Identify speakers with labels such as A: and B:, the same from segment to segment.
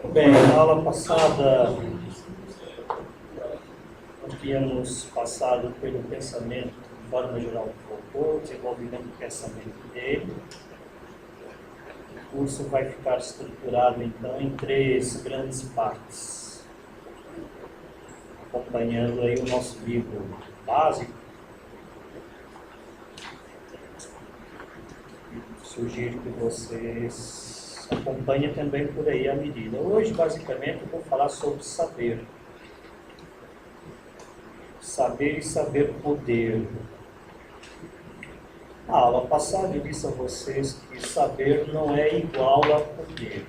A: Bem, na aula passada, nós tínhamos passado pelo pensamento, de forma geral, do Foucault, desenvolvimento do pensamento dele. O curso vai ficar estruturado, então, em 3 grandes partes, acompanhando aí o nosso livro básico. Sugiro que vocês acompanhem também por aí à medida. Hoje, basicamente, eu vou falar sobre saber. Saber e saber poder. Na aula passada eu disse a vocês que saber não é igual a poder.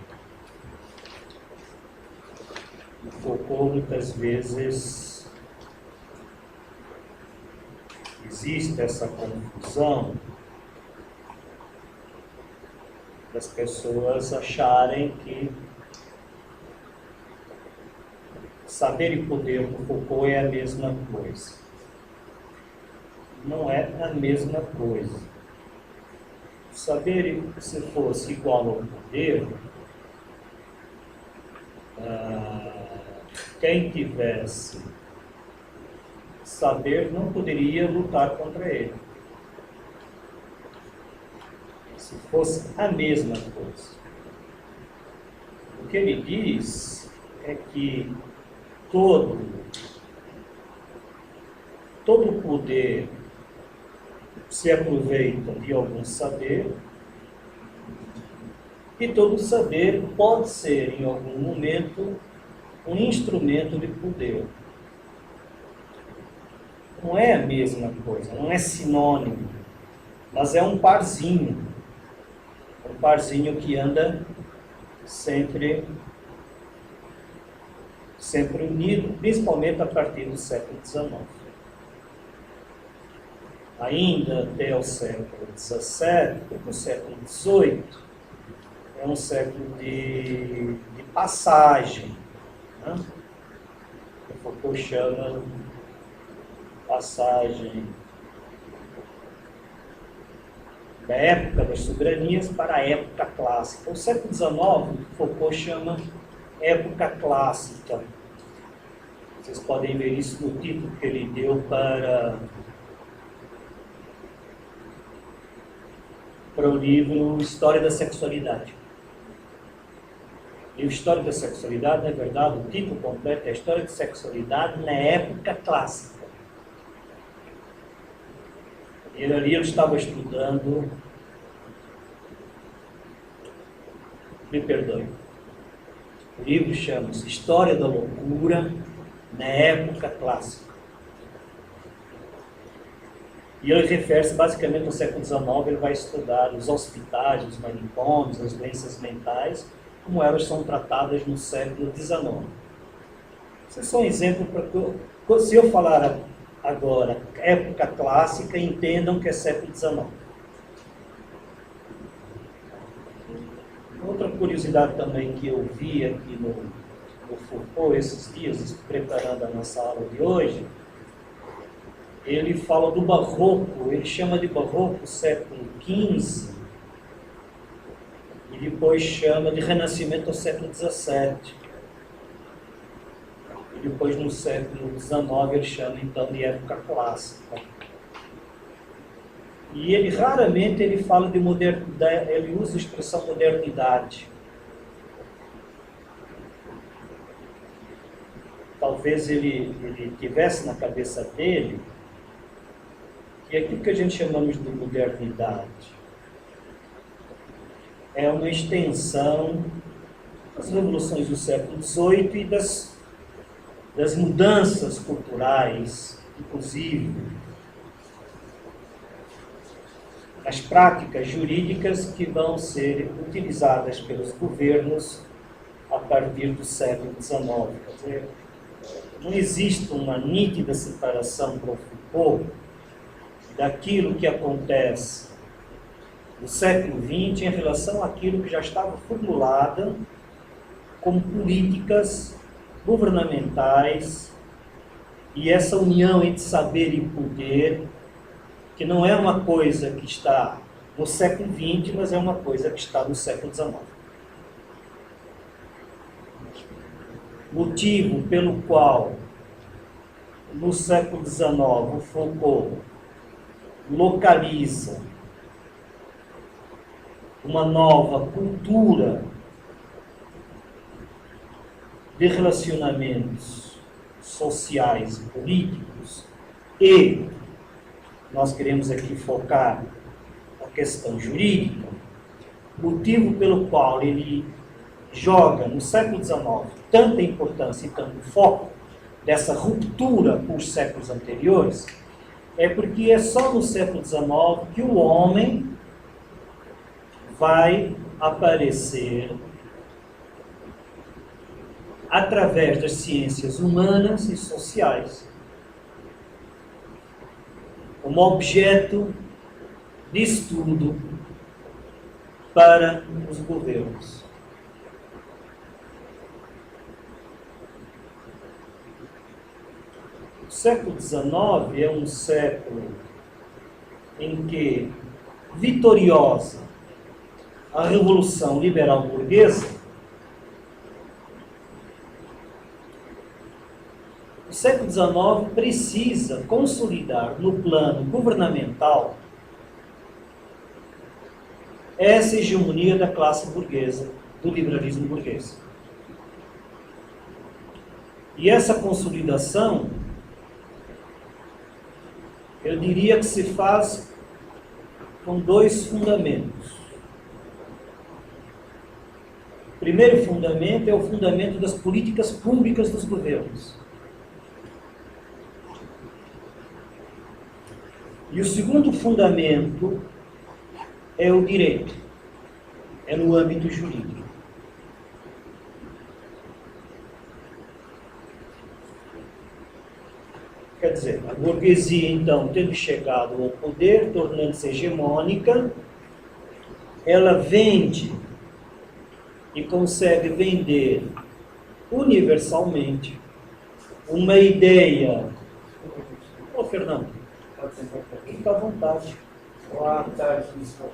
A: O Foucault muitas vezes existe essa confusão das pessoas acharem que saber e poder do Foucault é a mesma coisa. Não é a mesma coisa. Saber, se fosse igual ao poder, quem tivesse saber não poderia lutar contra ele. Se fosse a mesma coisa. O que ele diz é que todo poder se aproveita de algum saber e todo saber pode ser, em algum momento, um instrumento de poder. Não é a mesma coisa, não é sinônimo, mas é um parzinho. Um parzinho que anda sempre unido, principalmente a partir do século XIX. Ainda até o século XVII, no século XVIII, é um século de passagem, né? O Foucault chama passagem da época das soberanias para a época clássica. O século XIX, Foucault chama época clássica. Vocês podem ver isso no título que ele deu para o livro História da Sexualidade. E o História da Sexualidade, na verdade, o título completo é História da Sexualidade na época clássica. E ali eu estava estudando, me perdoe, o livro chama-se História da Loucura na época clássica. E ele refere-se basicamente ao século XIX, ele vai estudar os hospitais, os manicômios, as doenças mentais, como elas são tratadas no século XIX. Isso é só um exemplo para se eu falar agora, época clássica, entendam que é século XIX. Outra curiosidade também que eu vi aqui no Foucault esses dias, preparando a nossa aula de hoje, ele fala do Barroco, ele chama de Barroco o século XV, e depois chama de Renascimento ao século XVII. E depois, no século XIX, ele chama, então, de época clássica. E ele, raramente, ele fala de modernidade, ele usa a expressão modernidade. Talvez ele tivesse na cabeça dele que aquilo que a gente chamamos de modernidade é uma extensão das revoluções do século XVIII e das mudanças culturais, inclusive as práticas jurídicas que vão ser utilizadas pelos governos a partir do século XIX. Quer dizer, não existe uma nítida separação para o Foucault daquilo que acontece no século XX em relação àquilo que já estava formulado como políticas governamentais e essa união entre saber e poder, que não é uma coisa que está no século XX, mas é uma coisa que está no século XIX. motivo pelo qual, no século XIX, Foucault localiza uma nova cultura de relacionamentos sociais e políticos, e nós queremos aqui focar a questão jurídica, motivo pelo qual ele joga no século XIX tanta importância e tanto foco dessa ruptura com os séculos anteriores, é porque é só no século XIX que o homem vai aparecer através das ciências humanas e sociais como objeto de estudo para os governos. O século XIX é um século em que, vitoriosa a Revolução Liberal Burguesa, o século XIX precisa consolidar no plano governamental essa hegemonia da classe burguesa, do liberalismo burguês. E essa consolidação, eu diria que se faz com dois fundamentos. O primeiro fundamento é o fundamento das políticas públicas dos governos. E o segundo fundamento é o direito, é no âmbito jurídico. Quer dizer, a burguesia, então, tendo chegado ao poder, tornando-se hegemônica, ela vende e consegue vender universalmente uma ideia. Ô, Fernando, fica à vontade.
B: Boa tarde.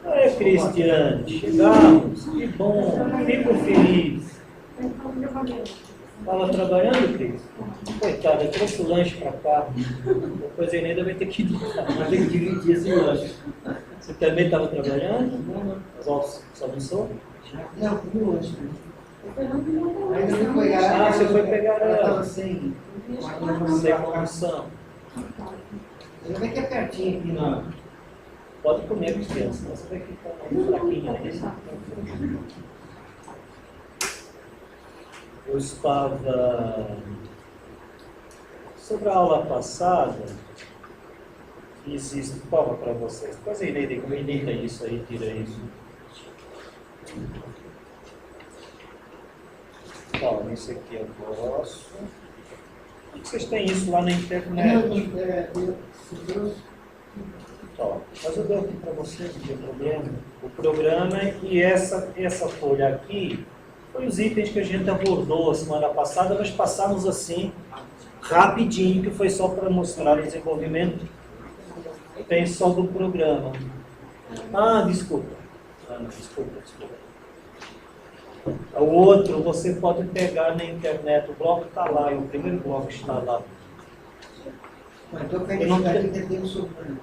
A: É, Cristiane, chegamos, que bom, fico feliz. Estava trabalhando, Cris? Coitada, trouxe o lanche para cá. Depois a Eneida vai ter que editar.
B: Mas tem que dividir esse lanche.
A: Você também estava trabalhando? Não. Só almoçou?
B: Não, comi o lanche.
C: Ainda
B: não foi pegar.
A: Ah, você foi pegar
B: Ela estava
A: ela.
B: sem
A: Sem condição.
B: Ainda bem que é pertinho aqui, não.
A: Pode comer, Cristiane, senão você vai ficar muito fraquinha aí. Eu estava... Sobre a aula passada, existe prova para vocês. Depois a Eneida edita isso aí, tira isso. Bom, esse aqui é vosso. Vocês têm isso lá na internet. Mas eu dou aqui para vocês, não tem problema. O programa e essa folha aqui foi os itens que a gente abordou a semana passada, nós passamos assim, rapidinho, que foi só para mostrar o desenvolvimento. Tem só do programa. Ah, desculpa. Desculpa. O outro você pode pegar na internet, o bloco está lá, e o primeiro bloco está lá.
B: Então, eu não quero ter um sobrando.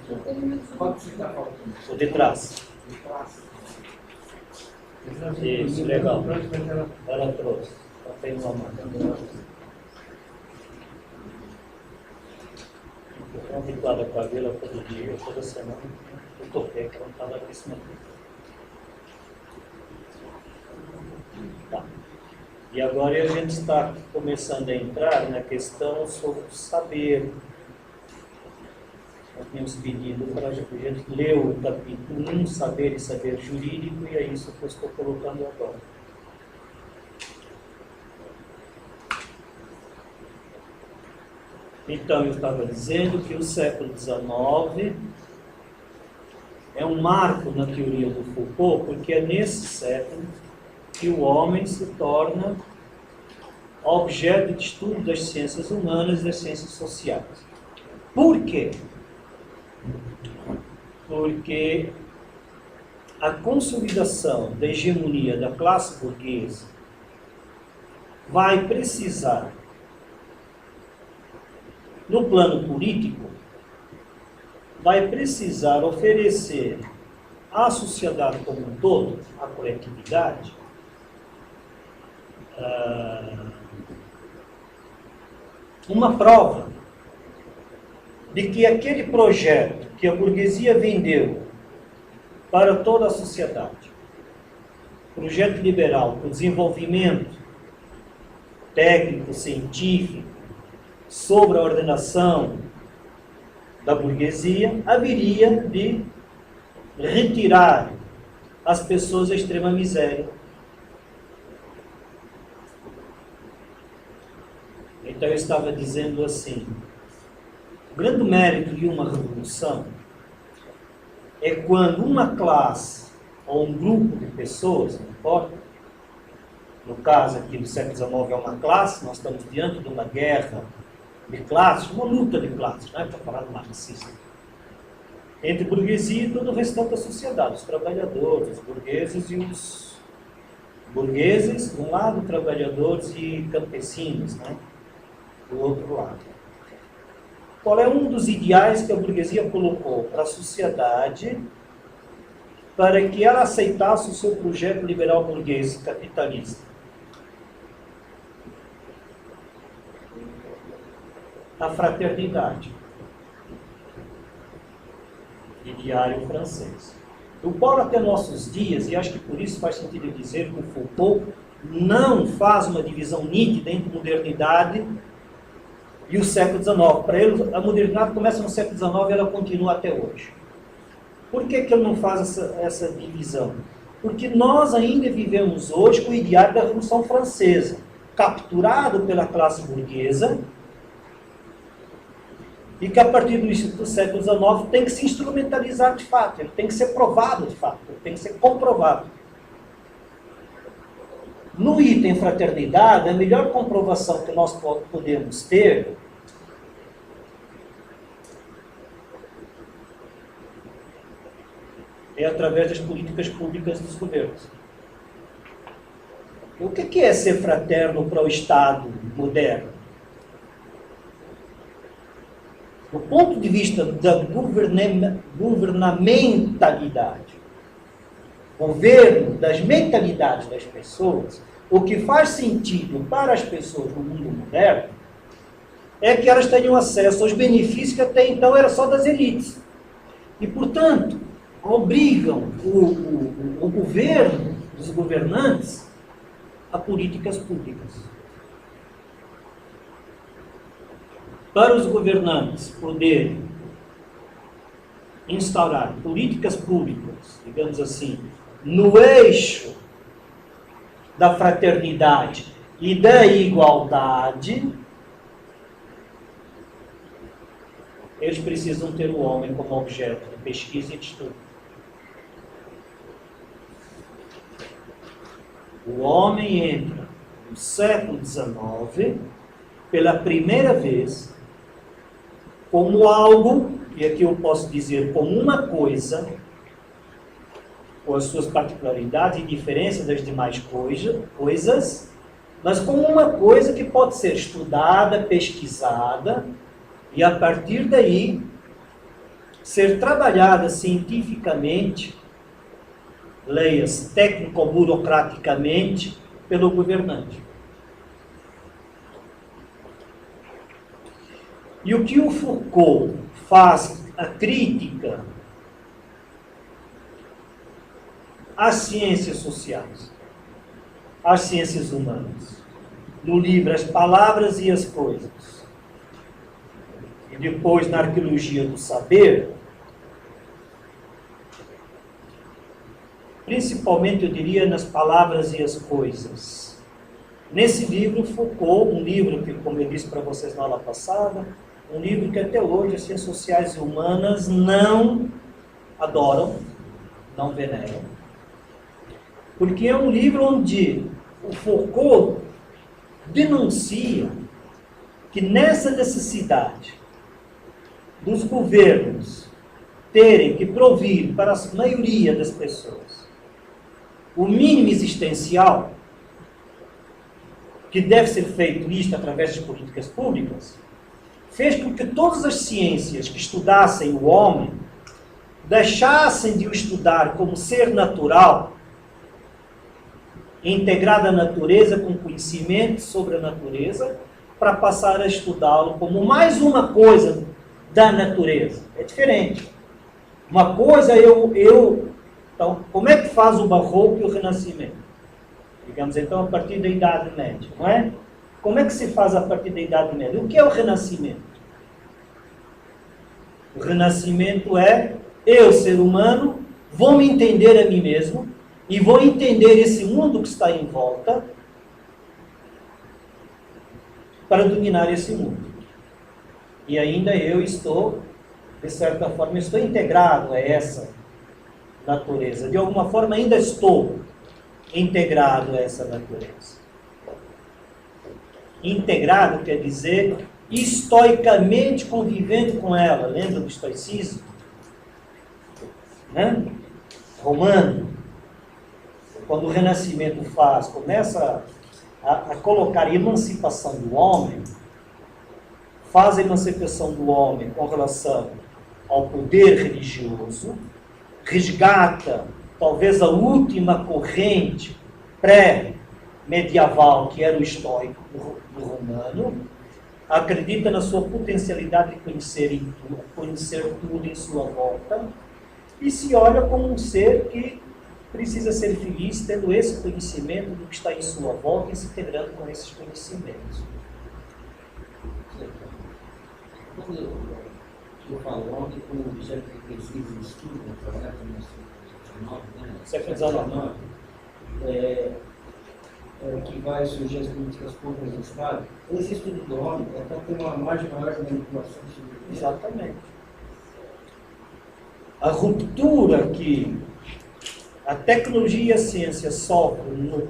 B: Qual que você está falando?
A: O de trás. Isso, legal. Ela trouxe. Só tem uma máquina. Eu estou habituado a vê-la todo dia, toda semana. Eu toquei que ela não estava aqui em cima. Tá. E agora a gente está começando a entrar na questão sobre o saber. Nós tínhamos pedido para a gente ler o capítulo 1, Saber e Saber Jurídico, e é isso que eu estou colocando agora. Então, eu estava dizendo que o século XIX é um marco na teoria do Foucault, porque é nesse século que o homem se torna objeto de estudo das ciências humanas e das ciências sociais. Por quê? Porque a consolidação da hegemonia da classe burguesa vai precisar, no plano político, vai precisar oferecer à sociedade como um todo, à coletividade, uma prova de que aquele projeto que a burguesia vendeu para toda a sociedade, projeto liberal para o desenvolvimento técnico, científico, sobre a ordenação da burguesia, haveria de retirar as pessoas da extrema miséria. Então eu estava dizendo assim, o grande mérito de uma revolução é quando uma classe ou um grupo de pessoas, não importa, no caso aqui do século XIX é uma classe, nós estamos diante de uma guerra de classes, uma luta de classes, não é para falar de marxismo, entre burguesia e todo o restante da sociedade, os trabalhadores, os burgueses e os burgueses, de um lado, trabalhadores e campesinos, né? Do outro lado. Qual é um dos ideais que a burguesia colocou para a sociedade para que ela aceitasse o seu projeto liberal burguês capitalista? A fraternidade. Ideário francês. Do qual até nossos dias, e acho que por isso faz sentido dizer que o Foucault não faz uma divisão nítida entre modernidade e o século XIX. Para ele, a modernidade começa no século XIX e ela continua até hoje. Por que ele não faz essa divisão? Porque nós ainda vivemos hoje com o ideário da Revolução Francesa, capturado pela classe burguesa, e que a partir do século XIX tem que se instrumentalizar de fato, ele tem que ser provado de fato, ele tem que ser comprovado. No item fraternidade, a melhor comprovação que nós podemos ter é através das políticas públicas dos governos. O que é ser fraterno para o Estado moderno? Do ponto de vista da governamentalidade, governo das mentalidades das pessoas, o que faz sentido para as pessoas no mundo moderno é que elas tenham acesso aos benefícios que até então era só das elites. E, portanto, obrigam o governo, os governantes, a políticas públicas. Para os governantes poderem instaurar políticas públicas, digamos assim, no eixo da fraternidade e da igualdade, eles precisam ter o homem como objeto de pesquisa e de estudo. O homem entra no século XIX, pela primeira vez, como algo, e aqui eu posso dizer como uma coisa, com as suas particularidades e diferenças das demais coisas, mas como uma coisa que pode ser estudada, pesquisada, e a partir daí ser trabalhada cientificamente, leia-se técnico-burocraticamente, pelo governante. E o que o Foucault faz a crítica às ciências sociais, às ciências humanas, no livro As Palavras e as Coisas, e depois na Arqueologia do Saber, principalmente eu diria nas Palavras e as Coisas. Nesse livro, Foucault, um livro que, como eu disse para vocês na aula passada, um livro que até hoje as ciências sociais e humanas não adoram, não veneram. Porque é um livro onde o Foucault denuncia que nessa necessidade dos governos terem que provir para a maioria das pessoas o mínimo existencial, que deve ser feito isto através das políticas públicas, fez com que todas as ciências que estudassem o homem deixassem de o estudar como ser natural, integrado à natureza com conhecimento sobre a natureza, para passar a estudá-lo como mais uma coisa da natureza. É diferente. Uma coisa então, como é que faz o Barroco e o Renascimento? Digamos, então, a partir da Idade Média, não é? Como é que se faz a partir da Idade Média? O que é o Renascimento? O Renascimento é eu, ser humano, vou me entender a mim mesmo e vou entender esse mundo que está em volta para dominar esse mundo. E ainda eu estou, de certa forma, estou integrado a essa natureza. De alguma forma, ainda estou integrado a essa natureza. Integrado quer dizer estoicamente convivendo com ela. Lembra do estoicismo? Né? Romano. Quando o Renascimento começa a colocar a emancipação do homem, faz a emancipação do homem com relação ao poder religioso, resgata talvez a última corrente pré-medieval, que era o estoico, do romano, acredita na sua potencialidade de conhecer tudo em sua volta, e se olha como um ser que precisa ser feliz tendo esse conhecimento do que está em sua volta e se integrando com esses conhecimentos.
B: Quando eu falo ontem, como objeto de pesquisa e estudo, trabalhar com o século XIX, que vai surgir as políticas públicas do Estado, esse estudo do homem é para ter uma margem maior de manipulação sobre o.
A: Exatamente. A ruptura que a tecnologia e a ciência sofrem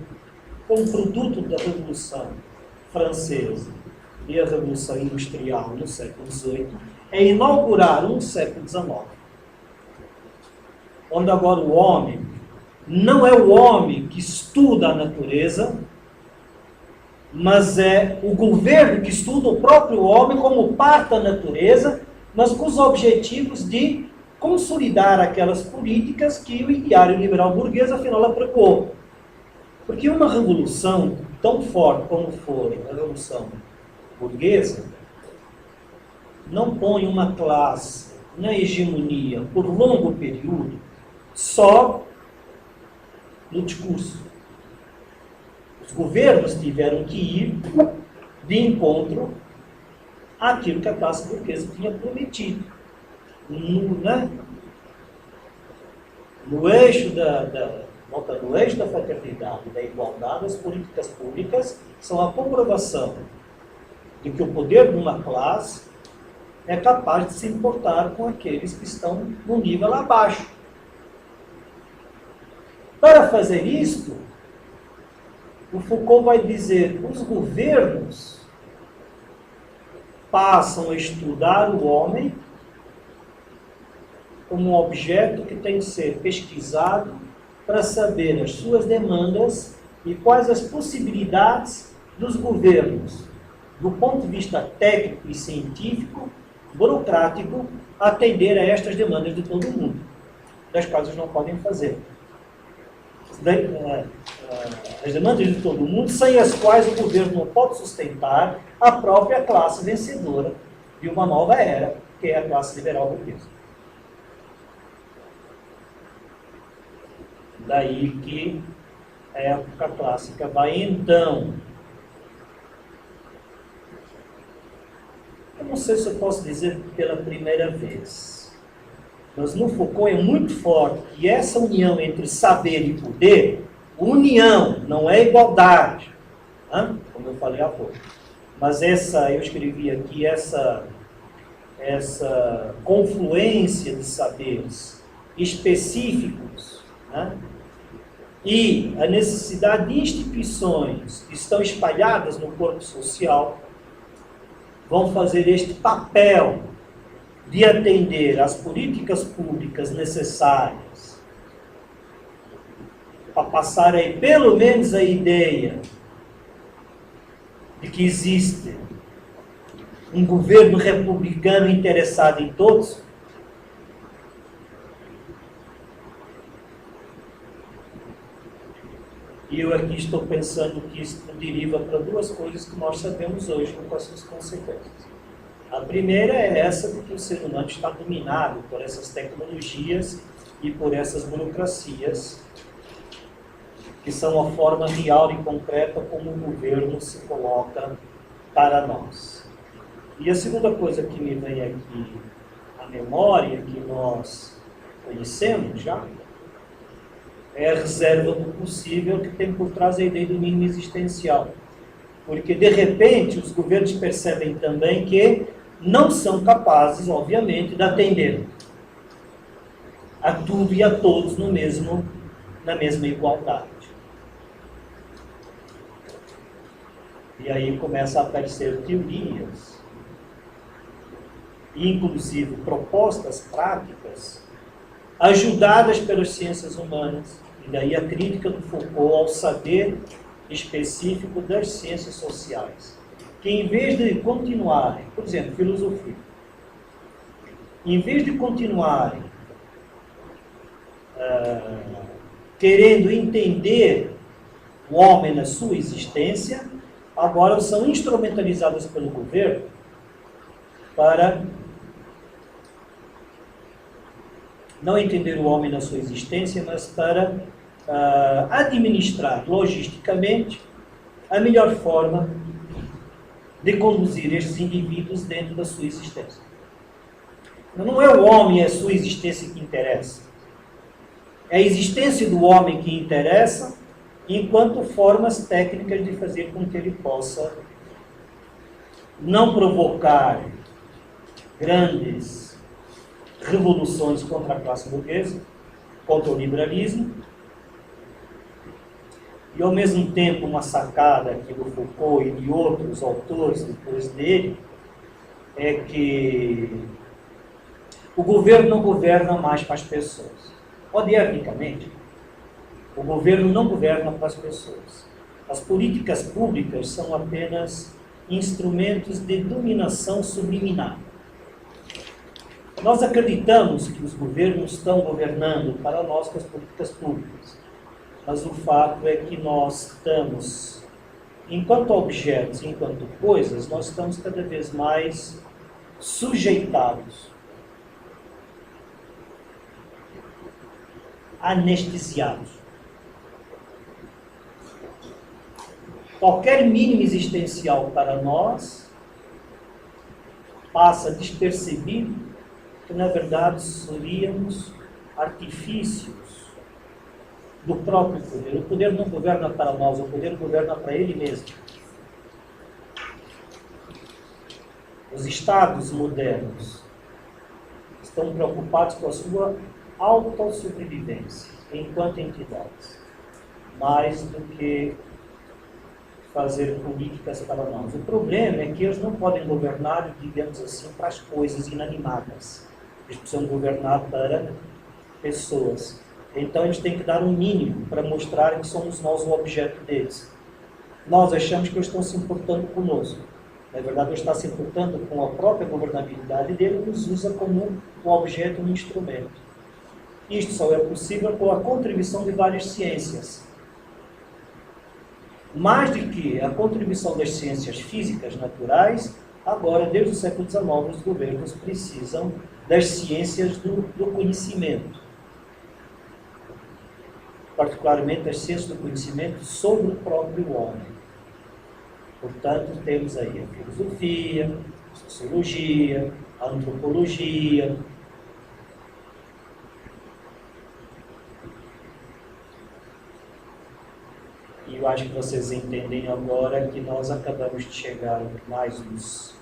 A: como produto da Revolução Francesa e a Revolução Industrial no século XVIII é inaugurar um século XIX, onde agora o homem não é o homem que estuda a natureza, mas é o governo que estuda o próprio homem como parte da natureza, mas com os objetivos de consolidar aquelas políticas que o ideário liberal burguês afinal aplicou. Porque uma revolução tão forte como foi a Revolução Burguesa não põe uma classe na hegemonia por longo período só no discurso. Os governos tiveram que ir de encontro àquilo que a classe burguesa tinha prometido. No eixo da fraternidade e da igualdade, as políticas públicas são a comprovação de que o poder de uma classe é capaz de se importar com aqueles que estão no nível abaixo. Para fazer isto, o Foucault vai dizer que os governos passam a estudar o homem como um objeto que tem que ser pesquisado para saber as suas demandas e quais as possibilidades dos governos, do ponto de vista técnico e científico, burocrático, atender a estas demandas de todo mundo, das quais eles não podem fazer. As demandas de todo mundo, sem as quais o governo não pode sustentar a própria classe vencedora de uma nova era, que é a classe liberal burguesa. Daí que a época clássica vai então. Eu não sei se eu posso dizer pela primeira vez, mas no Foucault é muito forte que essa união entre saber e poder, união, não é igualdade, né? Como eu falei há pouco. Mas eu escrevi aqui, essa confluência de saberes específicos, né? E a necessidade de instituições que estão espalhadas no corpo social vão fazer este papel de atender às políticas públicas necessárias para passar aí pelo menos a ideia de que existe um governo republicano interessado em todos? E eu aqui estou pensando que isso deriva para duas coisas que nós sabemos hoje com as suas consequências. A primeira é essa de que o ser humano está dominado por essas tecnologias e por essas burocracias, que são a forma real e concreta como o governo se coloca para nós. E a segunda coisa que me vem aqui à memória, que nós conhecemos já, é a reserva do possível que tem por trás a ideia do mínimo existencial. Porque, de repente, os governos percebem também que não são capazes, obviamente, de atender a tudo e a todos na mesma igualdade. E aí começam a aparecer teorias, inclusive propostas práticas, ajudadas pelas ciências humanas, e daí a crítica do Foucault ao saber específico das ciências sociais, que em vez de continuarem, por exemplo, filosofia, em vez de continuarem querendo entender o homem na sua existência, agora são instrumentalizadas pelo governo para não entender o homem na sua existência, mas para administrar logisticamente a melhor forma de conduzir estes indivíduos dentro da sua existência. Não é o homem e a sua existência que interessa. É a existência do homem que interessa, enquanto formas técnicas de fazer com que ele possa não provocar grandes revoluções contra a classe burguesa, contra o liberalismo, e ao mesmo tempo uma sacada aqui do Foucault e de outros autores depois dele, é que o governo não governa mais para as pessoas. Modernicamente, o governo não governa para as pessoas. As políticas públicas são apenas instrumentos de dominação subliminar. Nós acreditamos que os governos estão governando para nós com as políticas públicas, mas o fato é que nós estamos, enquanto objetos, enquanto coisas, nós estamos cada vez mais sujeitados, anestesiados. Qualquer mínimo existencial para nós passa despercebido, que na verdade seríamos artifícios do próprio poder. O poder não governa para nós, o poder governa para ele mesmo. Os estados modernos estão preocupados com a sua autossobrevivência enquanto entidades, mais do que fazer políticas para nós. O problema é que eles não podem governar, digamos assim, para as coisas inanimadas. Eles precisam governar para pessoas. Então eles têm que dar um mínimo para mostrar que somos nós o objeto deles. Nós achamos que eles estão se importando conosco. Na verdade, eles estão se importando com a própria governabilidade dele e nos usa como um objeto, um instrumento. Isto só é possível com a contribuição de várias ciências. Mais do que a contribuição das ciências físicas naturais, agora, desde o século XIX, os governos precisam das ciências do conhecimento. Particularmente as ciências do conhecimento sobre o próprio homem. Portanto, temos aí a filosofia, a sociologia, a antropologia. E eu acho que vocês entendem agora que nós acabamos de chegar ao que mais nos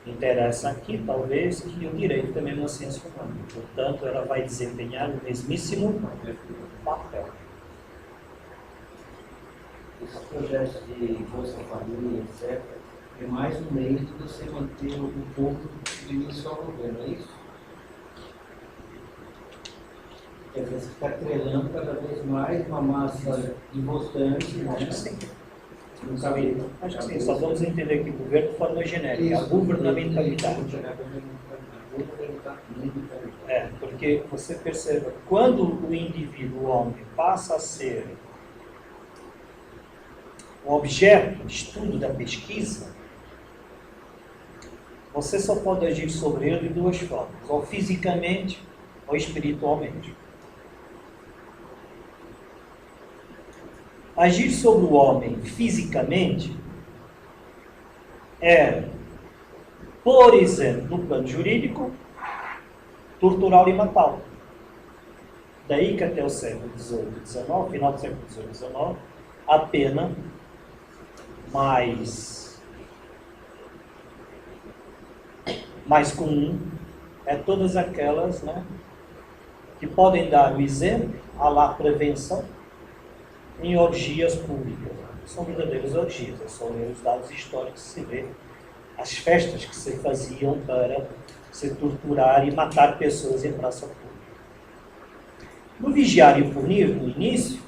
A: interessa aqui, talvez, que o direito também é uma ciência humana. Portanto, ela vai desempenhar o mesmíssimo papel.
B: Esses projetos de Bolsa Família, etc., é mais um meio de você manter o povo de só governo, é isso? Quer dizer, você está treinando cada vez mais uma massa de votantes, né?
A: Sim.
B: Não sabe.
A: Acho que sim, só vamos entender que o governo de forma genérica, a governamentalidade. Porque você perceba, quando o indivíduo, o homem, passa a ser o objeto de estudo da pesquisa, você só pode agir sobre ele de duas formas, ou fisicamente ou espiritualmente. Agir sobre o homem fisicamente é, por exemplo, no plano jurídico, torturá-lo e matá-lo. Daí que até o século XVIII e XIX, final do século XVIII e XIX, a pena mais comum é todas aquelas, né, que podem dar o exemplo, à lá prevenção, em orgias públicas. São verdadeiras orgias, são os dados históricos que se vê, as festas que se faziam para se torturar e matar pessoas em praça pública. No Vigiar e Punir, no início,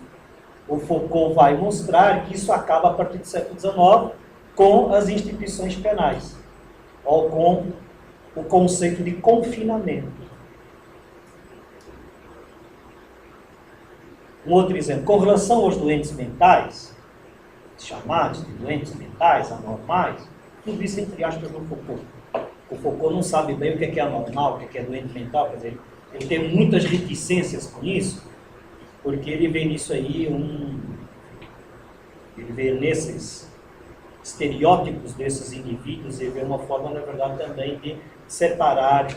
A: o Foucault vai mostrar que isso acaba a partir do século XIX com as instituições penais, ou com o conceito de confinamento. Um outro exemplo, com relação aos doentes mentais, chamados de doentes mentais, anormais, tudo isso entre aspas do Foucault. O Foucault não sabe bem o que é anormal, o que é doente mental, quer dizer, ele tem muitas reticências com isso, porque ele vê nisso aí ele vê nesses estereótipos desses indivíduos, ele vê uma forma, na verdade, também de separar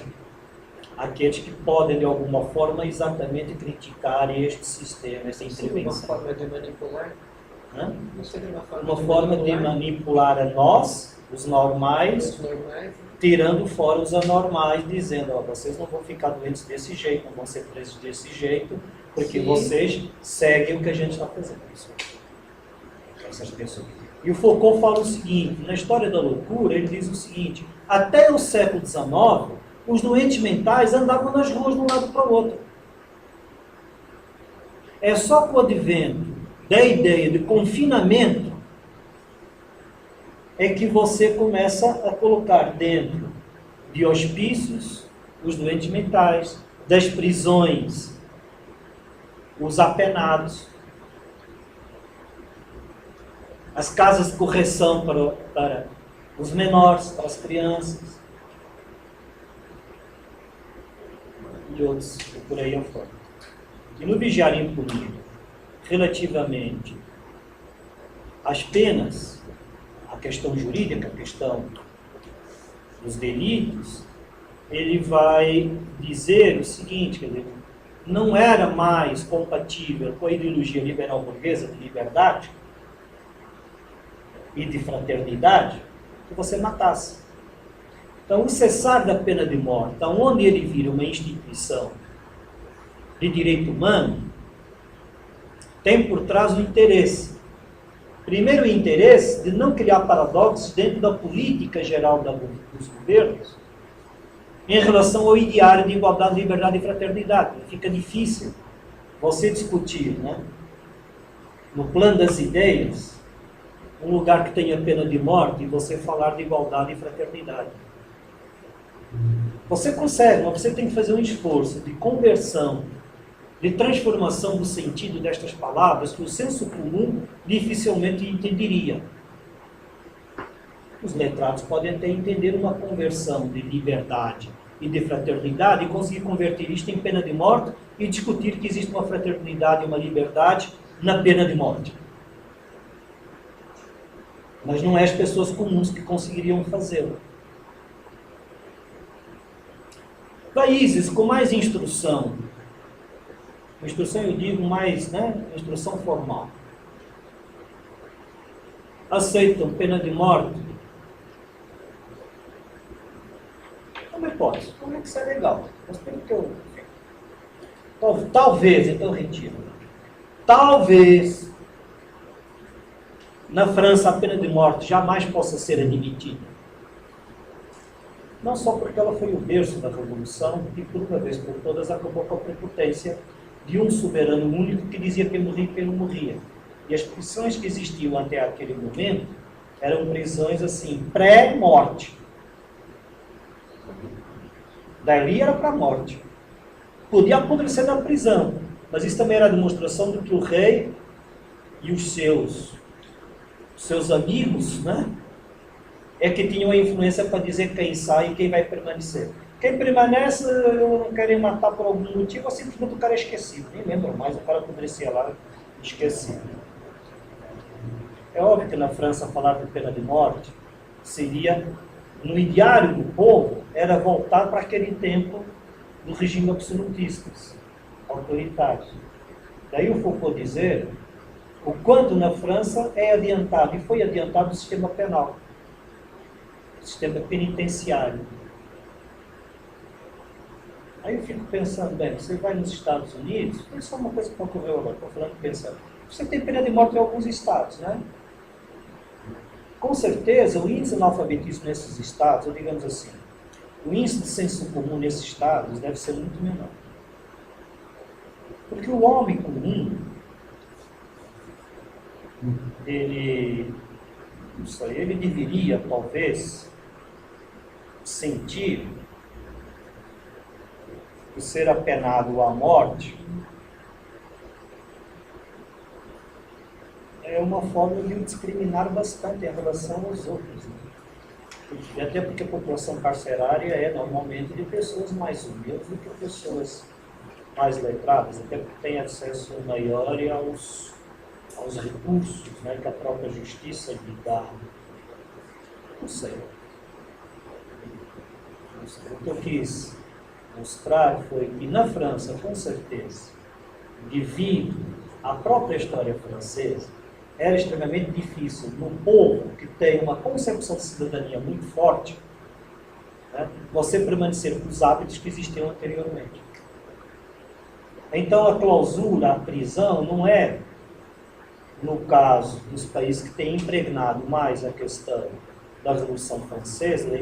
A: aqueles que podem, de alguma forma, exatamente criticar este sistema, essa intervenção.
B: Uma forma de manipular?
A: Não seria uma forma de manipular a nós, os normais, tirando fora os anormais, dizendo, ó, vocês não vão ficar doentes desse jeito, não vão ser presos desse jeito, porque vocês seguem o que a gente está fazendo. Essas pessoas. E o Foucault fala o seguinte, na História da Loucura, ele diz o seguinte, até o século XIX, os doentes mentais andavam nas ruas de um lado para o outro. É só com o advento da ideia de confinamento é que você começa a colocar dentro de hospícios os doentes mentais, das prisões os apenados, as casas de correção para os menores, para as crianças, e outros, e por aí afora. E no Vigiar e Punir, relativamente às penas, a questão jurídica, a questão dos delitos, ele vai dizer o seguinte, quer dizer, não era mais compatível com a ideologia liberal burguesa de liberdade e de fraternidade que você matasse. Então, o cessar da pena de morte, onde ele vira uma instituição de direito humano, tem por trás um interesse. Primeiro, o interesse de não criar paradoxos dentro da política geral dos governos em relação ao ideário de igualdade, liberdade e fraternidade. Fica difícil você discutir, né, no plano das ideias, um lugar que tenha pena de morte e você falar de igualdade e fraternidade. Você consegue, mas você tem que fazer um esforço de conversão, de transformação do sentido destas palavras que o senso comum dificilmente entenderia. Os letrados podem até entender uma conversão de liberdade e de fraternidade e conseguir converter isto em pena de morte e discutir que existe uma fraternidade e uma liberdade na pena de morte. Mas não é as pessoas comuns que conseguiriam fazê-lo. Países com mais instrução eu digo mais, né, instrução formal, aceitam pena de morte. Como hipótese, como é que isso é legal? Mas pelo que eu... Talvez, então eu retiro. Talvez na França a pena de morte jamais possa ser admitida. Não só porque ela foi o berço da Revolução e por uma vez por todas acabou com a prepotência de um soberano único que dizia que morria e quem não morria. E as prisões que existiam até aquele momento eram prisões assim, pré-morte. Dali era para a morte. Podia apodrecer na prisão, mas isso também era a demonstração de que o rei e os seus amigos, né, é que tinham a influência para dizer quem sai e quem vai permanecer. Quem permanece, não querem matar por algum motivo, ou simplesmente o cara é esquecido. Nem lembro mais, o cara apodrecia lá, esquecido. É óbvio que na França falar de pena de morte seria, no ideário do povo, era voltar para aquele tempo do regime absolutista, autoritário. Daí o Foucault dizer o quanto na França é adiantado, e foi adiantado o sistema penal, o sistema penitenciário. Aí eu fico pensando, bem, você vai nos Estados Unidos, isso é uma coisa que ocorreu agora, estou falando pensando. Você tem pena de morte em alguns estados, né? Com certeza, o índice de analfabetismo nesses estados, ou digamos assim, o índice de senso comum nesses estados deve ser muito menor. Porque o homem comum, ele deveria, talvez, sentir que ser apenado à morte é uma forma de o discriminar bastante em relação aos outros. E até porque a população carcerária é normalmente de pessoas mais humildes do que pessoas mais letradas, até porque tem acesso maior aos recursos, né, que a própria justiça lhe dá. Não sei. O que eu quis mostrar foi que na França, com certeza, devido à própria história francesa, era extremamente difícil, num povo que tem uma concepção de cidadania muito forte, né, você permanecer com os hábitos que existiam anteriormente. Então a clausura, a prisão, não é, no caso dos países que têm impregnado mais a questão da Revolução Francesa, da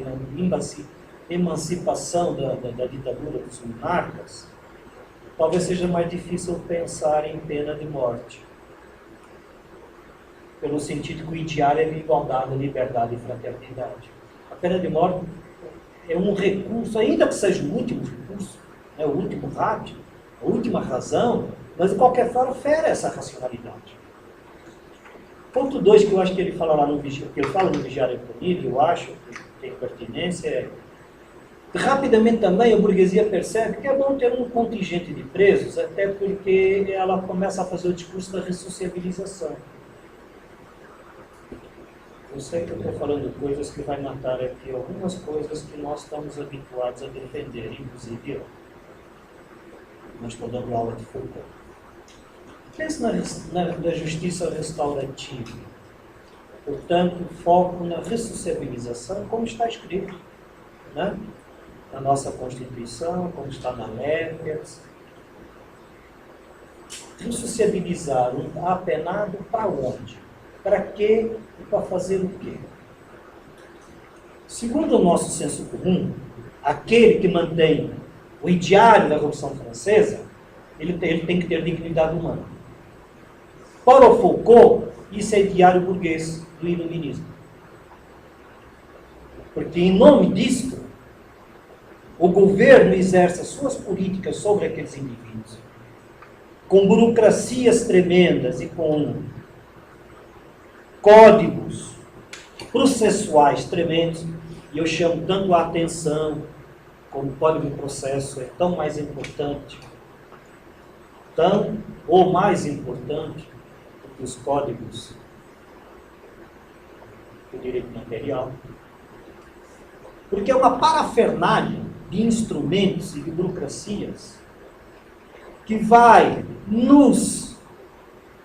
A: emancipação da ditadura dos monarcas, talvez seja mais difícil pensar em pena de morte. Pelo sentido que o ideário é de igualdade, liberdade e fraternidade. A pena de morte é um recurso, ainda que seja o último recurso, né, o último rádio, a última razão, mas de qualquer forma fere essa racionalidade. Ponto 2 que eu acho que ele fala lá no Vigiar, que ele fala no Vigiar e Punir, eu acho que tem pertinência, é rapidamente também a burguesia percebe que é bom ter um contingente de presos, até porque ela começa a fazer o discurso da ressociabilização. Eu sei que eu estou falando coisas que vai matar aqui algumas coisas que nós estamos habituados a defender, inclusive eu. Mas estou dando aula de Foucault. Pense na justiça restaurativa. Portanto, foco na ressociabilização, como está escrito, né, na nossa Constituição, como está na LEP. Ressociabilizar um apenado para onde? Para quê e para fazer o quê? Segundo o nosso senso comum, aquele que mantém o ideário da Revolução Francesa, ele tem que ter dignidade humana. Para o Foucault, isso é ideário burguês do iluminismo. Porque em nome disto, o governo exerce as suas políticas sobre aqueles indivíduos, com burocracias tremendas e com códigos processuais tremendos, e eu chamo tanto a atenção como o código de processo é tão mais importante, tão ou mais importante do que os códigos do direito material, porque é uma parafernália de instrumentos e de burocracias que vai nos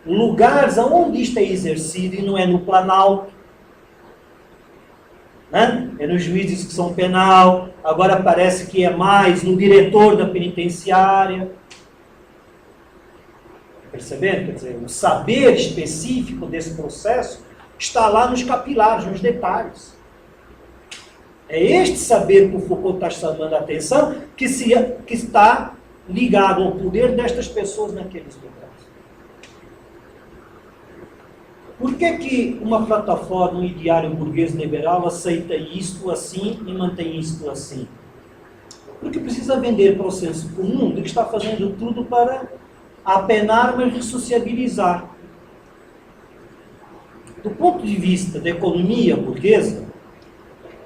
A: lugares onde isto é exercido, e não é no Planalto, né? É nos juízes que são penal, agora parece que é mais no diretor da penitenciária. Percebendo? Quer dizer, o saber específico desse processo está lá nos capilares, nos detalhes. É este saber que o Foucault está chamando a atenção, que está ligado ao poder destas pessoas naqueles lugares. Por que uma plataforma, um ideário burguês liberal aceita isto assim e mantém isto assim? Porque precisa vender para o senso comum de que está fazendo tudo para apenar, mas ressociabilizar. Do ponto de vista da economia burguesa,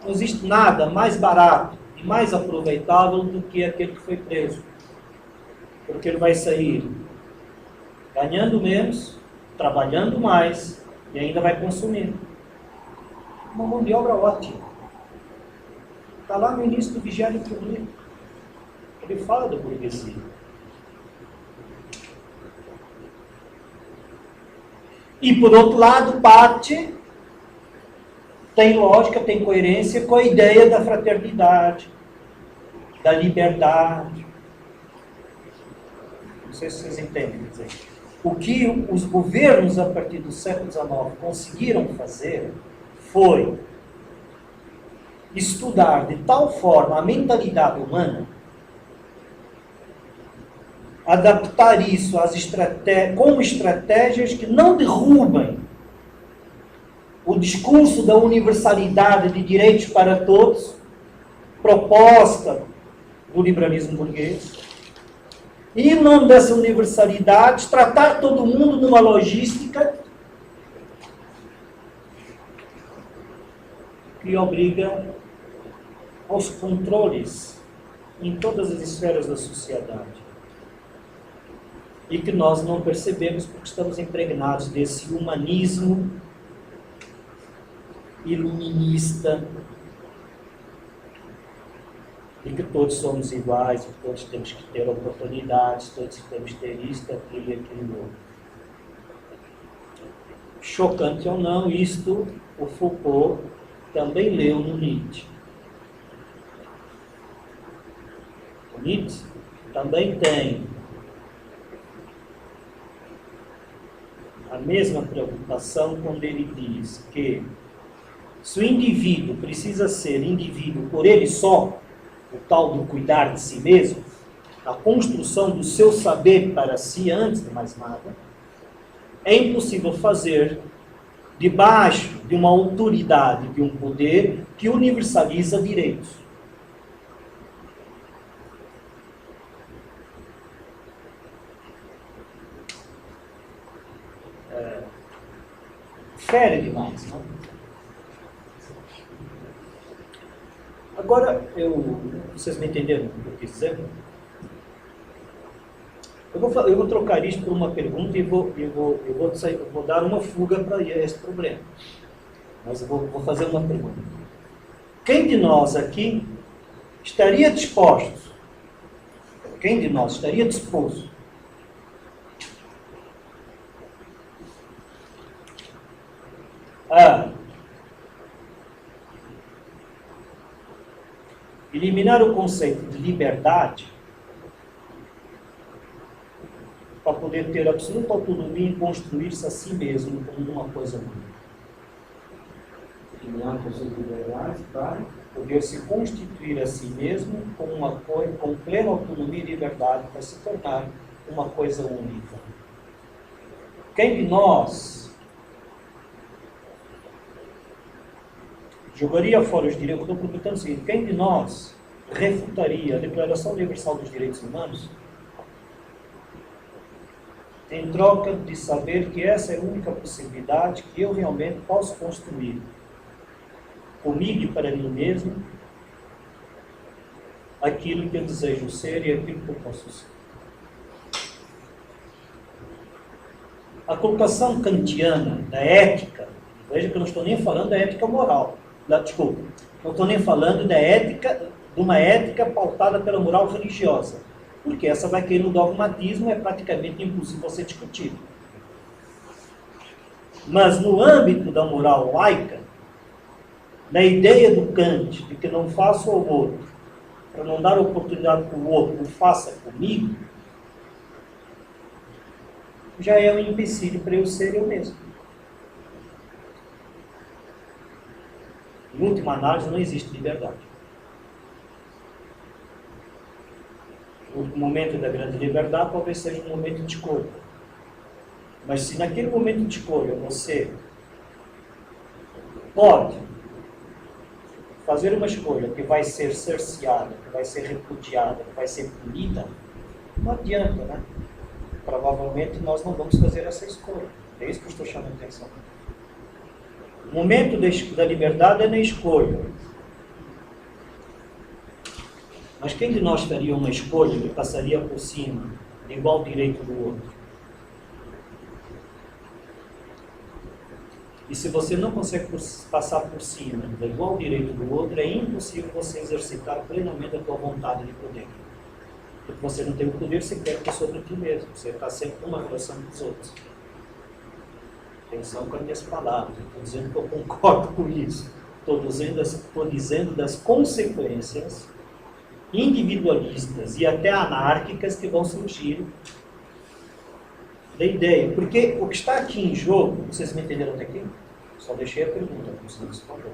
A: não existe nada mais barato e mais aproveitável do que aquele que foi preso. Porque ele vai sair ganhando menos, trabalhando mais e ainda vai consumir. Uma mão de obra ótima. Está lá no início do Vigiário Público. Ele fala da burguesia. E, por outro lado, parte, tem lógica, tem coerência com a ideia da fraternidade, da liberdade. Não sei se vocês entendem. Quer dizer, o que os governos, a partir do século XIX, conseguiram fazer foi estudar de tal forma a mentalidade humana, adaptar isso às como estratégias que não derrubem o discurso da universalidade de direitos para todos, proposta do liberalismo burguês, e, em nome dessa universalidade, tratar todo mundo numa logística que obriga aos controles em todas as esferas da sociedade. E que nós não percebemos porque estamos impregnados desse humanismo iluminista, e que todos somos iguais, que todos temos que ter oportunidades, todos temos que ter isto, aquilo e aquilo outro. Chocante ou não, isto o Foucault também leu no Nietzsche. O Nietzsche também tem a mesma preocupação quando ele diz que se o indivíduo precisa ser indivíduo por ele só, o tal do cuidar de si mesmo, a construção do seu saber para si antes de mais nada, é impossível fazer debaixo de uma autoridade, de um poder que universaliza direitos. Fere demais, não? Agora, vocês me entenderam o que eu quis dizer? Eu vou trocar isso por uma pergunta e vou dar uma fuga para esse problema. Mas eu vou fazer uma pergunta. Quem de nós aqui estaria disposto? Quem de nós estaria disposto a eliminar o conceito de liberdade para poder ter absoluta autonomia em construir-se a si mesmo como uma coisa única?
B: Eliminar o conceito de liberdade para
A: poder se constituir a si mesmo como uma coisa, com plena autonomia e liberdade para se tornar uma coisa única. Quem de nós jogaria fora os direitos? Eu estou perguntando o seguinte: quem de nós refutaria a Declaração Universal dos Direitos Humanos em troca de saber que essa é a única possibilidade que eu realmente posso construir comigo e para mim mesmo aquilo que eu desejo ser e aquilo que eu posso ser? A colocação kantiana da ética, veja que eu não estou nem falando da ética moral, desculpa, não estou nem falando da ética, de uma ética pautada pela moral religiosa, porque essa vai cair no dogmatismo e é praticamente impossível ser discutido. Mas no âmbito da moral laica, na ideia do Kant de que não faço ao outro para não dar oportunidade para o outro, o faça comigo, já é um empecilho para eu ser eu mesmo. Em última análise, não existe liberdade. O momento da grande liberdade talvez seja um momento de escolha. Mas se naquele momento de escolha você pode fazer uma escolha que vai ser cerceada, que vai ser repudiada, que vai ser punida, não adianta, né? Provavelmente nós não vamos fazer essa escolha. É isso que eu estou chamando a atenção. O momento da liberdade é na escolha. Mas quem de nós faria uma escolha que passaria por cima de igual direito do outro? E se você não consegue passar por cima do igual direito do outro, é impossível você exercitar plenamente a tua vontade de poder. Porque você não tem o poder sequer sobre ti mesmo. Você está sempre numa relação com os outros. Atenção com as minhas palavras. Eu estou dizendo que eu concordo com isso. Estou dizendo das consequências individualistas e até anárquicas que vão surgir da ideia. Porque o que está aqui em jogo, vocês me entenderam até aqui? Só deixei a pergunta, como se não respondeu.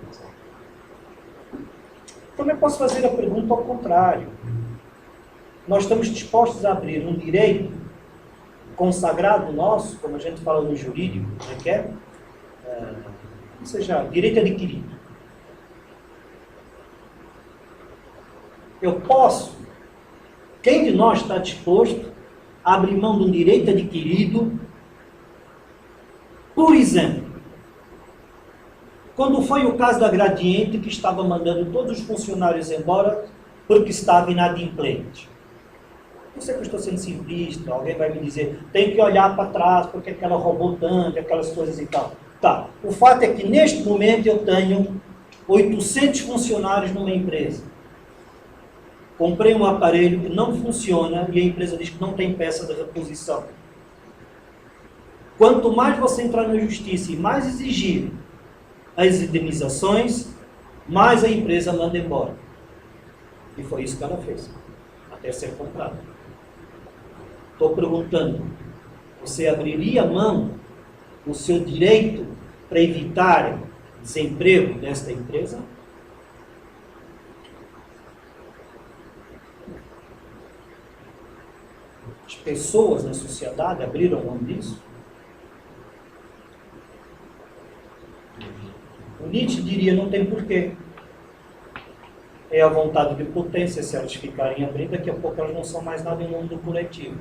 A: Também posso fazer a pergunta ao contrário. Nós estamos dispostos a abrir um direito consagrado nosso, como a gente fala no jurídico, que é? Ou seja, direito adquirido. Eu posso, quem de nós está disposto a abrir mão de um direito adquirido, por exemplo, quando foi o caso da Gradiente, que estava mandando todos os funcionários embora porque estava inadimplente. Não sei que eu estou sendo simplista, alguém vai me dizer, tem que olhar para trás porque ela roubou tanto, aquelas coisas e tal. Tá, o fato é que neste momento eu tenho 800 funcionários numa empresa. Comprei um aparelho que não funciona e a empresa diz que não tem peça de reposição. Quanto mais você entrar na justiça e mais exigir as indenizações, mais a empresa manda embora. E foi isso que ela fez, até ser comprada. Estou perguntando, você abriria mão do seu direito para evitar desemprego desta empresa? As pessoas na sociedade abriram mão disso? O Nietzsche diria, não tem porquê. É a vontade de potência, se elas ficarem abrindo, daqui a pouco elas não são mais nada em nome do coletivo.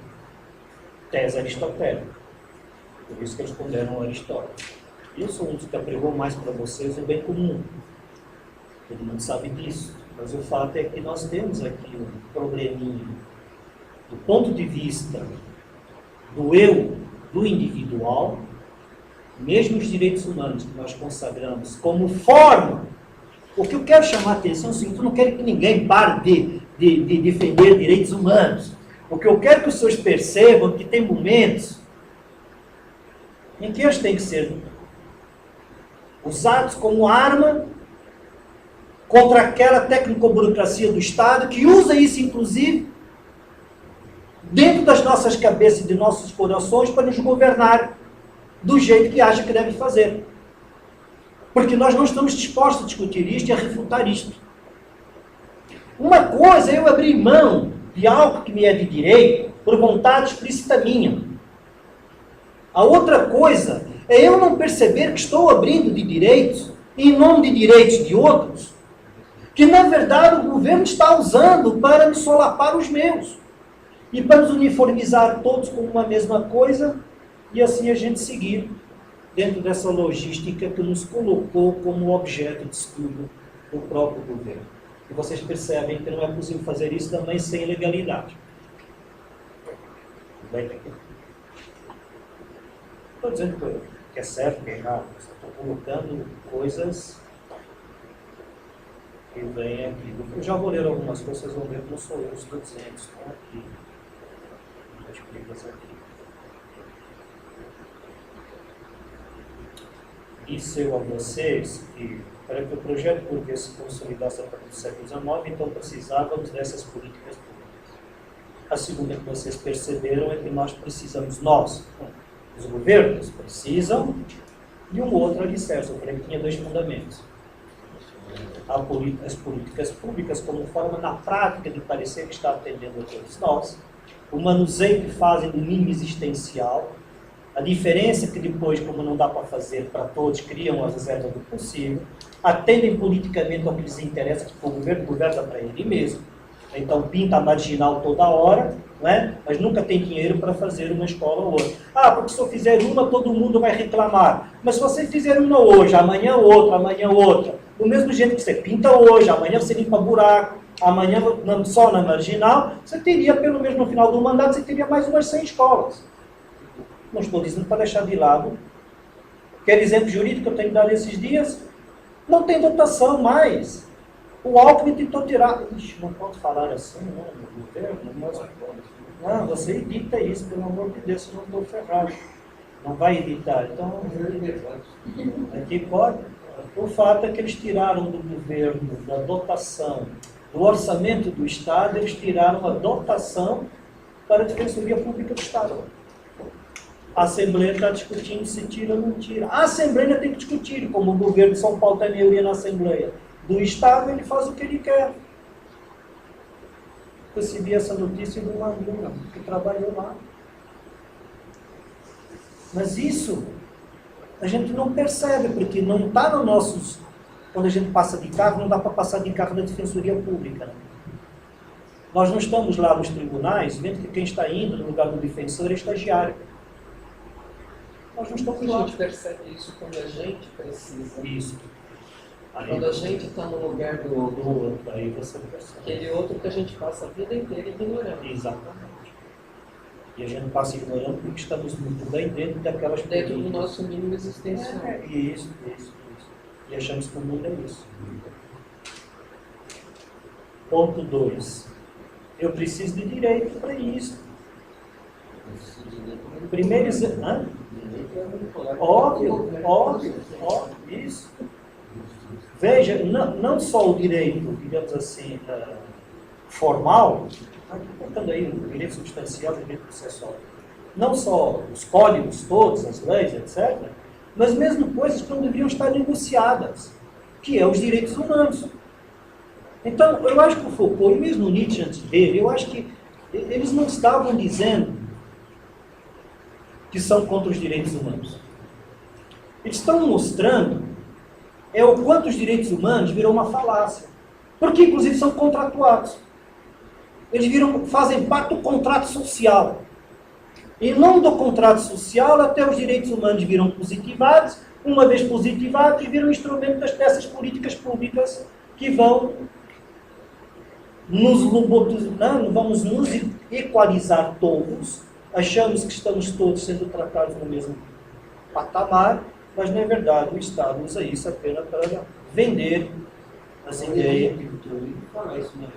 A: Tese aristotélica. Por isso que eles ponderam Aristóteles. Eu sou um dos que apregou mais para vocês o bem comum. Todo mundo sabe disso. Mas o fato é que nós temos aqui um probleminha. Do ponto de vista do eu, do individual, mesmo os direitos humanos que nós consagramos como forma, o que eu quero chamar a atenção é o seguinte, eu não quero que ninguém pare de defender direitos humanos. O que eu quero que os senhores percebam é que tem momentos em que eles têm que ser usados como arma contra aquela tecnoburocracia do Estado que usa isso, inclusive, dentro das nossas cabeças e de nossos corações para nos governar do jeito que acha que deve fazer. Porque nós não estamos dispostos a discutir isto e a refutar isto. Uma coisa é eu abrir mão de algo que me é de direito por vontade explícita minha. A outra coisa é eu não perceber que estou abrindo de direitos em nome de direitos de outros, que na verdade o governo está usando para me solapar os meus. E para nos uniformizar todos com uma mesma coisa, e assim a gente seguir dentro dessa logística que nos colocou como objeto de estudo do próprio governo. E vocês percebem que não é possível fazer isso também sem legalidade. Estou dizendo que é certo, que é errado. Estou colocando coisas que vêm aqui. Eu já vou ler algumas coisas, vocês vão ver que não sou eu que estou dizendo, estão aqui. Aqui. Disse eu a vocês que para que o projeto burguês se consolidasse a partir do século XIX, então precisávamos dessas políticas públicas. A segunda que vocês perceberam é que nós precisamos, os governos precisam de um outro alicerce. Eu falei que tinha 2 fundamentos. As políticas públicas como forma na prática de parecer que está atendendo a todos nós, o manuseio que fazem do mínimo existencial, A diferença é que depois, como não dá para fazer para todos, criam as reservas do possível, atendem politicamente ao que lhes interessa, que o governo governa para ele mesmo. Então pinta a marginal toda hora, não é? Mas nunca tem dinheiro para fazer uma escola ou outra. Ah, porque se eu fizer uma, todo mundo vai reclamar. Mas se você fizer uma hoje, amanhã outra, do mesmo jeito que você pinta hoje, amanhã você limpa buraco, amanhã só na marginal, você teria, pelo menos no final do mandato, você teria mais umas 100 escolas. Não estou dizendo para deixar de lado. Quer exemplo jurídico que eu tenho dado esses dias? Não tem dotação mais. O Alckmin tentou tirar... Ixi, não pode falar assim, não, no governo, mas... Não, você edita isso, pelo amor de Deus, senão eu estou ferrado. Não vai editar. Então, aqui pode. O fato é que eles tiraram do governo, da dotação, do orçamento do Estado, eles tiraram a dotação para a Defensoria Pública do Estado. A Assembleia está discutindo se tira ou não tira. A Assembleia tem que discutir, como o governo de São Paulo tem maioria na Assembleia do Estado, ele faz o que ele quer. Recebi essa notícia de uma aluna que trabalhou lá. Mas isso a gente não percebe, porque não está nos nossos... Quando a gente passa de carro, não dá para passar de carro na Defensoria Pública. Né? Nós não estamos lá nos tribunais vendo que quem está indo no lugar do defensor é estagiário. Nós não estamos lá.
D: A gente percebe isso quando a gente precisa.
A: Isso. Aí,
D: quando a gente está no lugar do outro,
A: aí você percebe.
D: Aquele outro que a gente passa a vida inteira ignorando.
A: Exatamente. E a gente passa ignorando porque estamos muito bem dentro daquelas
D: dentro
A: políticas.
D: do nosso mínimo existencial.
A: Isso. E achamos que o mundo é isso. Ponto 2. Eu preciso de direito para isso. Primeiro, óbvio, isso. Veja, não só o direito, digamos assim, formal, contando aí o direito substancial e o direito processual, não só os códigos todos, as leis, etc., mas mesmo coisas que não deveriam estar negociadas, que é os direitos humanos. Então, eu acho que o Foucault, e mesmo o Nietzsche antes dele, eu acho que eles não estavam dizendo que são contra os direitos humanos. Eles estão mostrando o quanto os direitos humanos viram uma falácia. Porque, inclusive, são contratuados. Eles fazem parte do contrato social. Em nome do contrato social, até os direitos humanos viram positivados. Uma vez positivados, viram instrumento dessas políticas públicas que vão vamos nos equalizar todos. Achamos que estamos todos sendo tratados no mesmo patamar, mas não é verdade. O Estado usa isso apenas para vender as ideias.
B: Fala isso, né?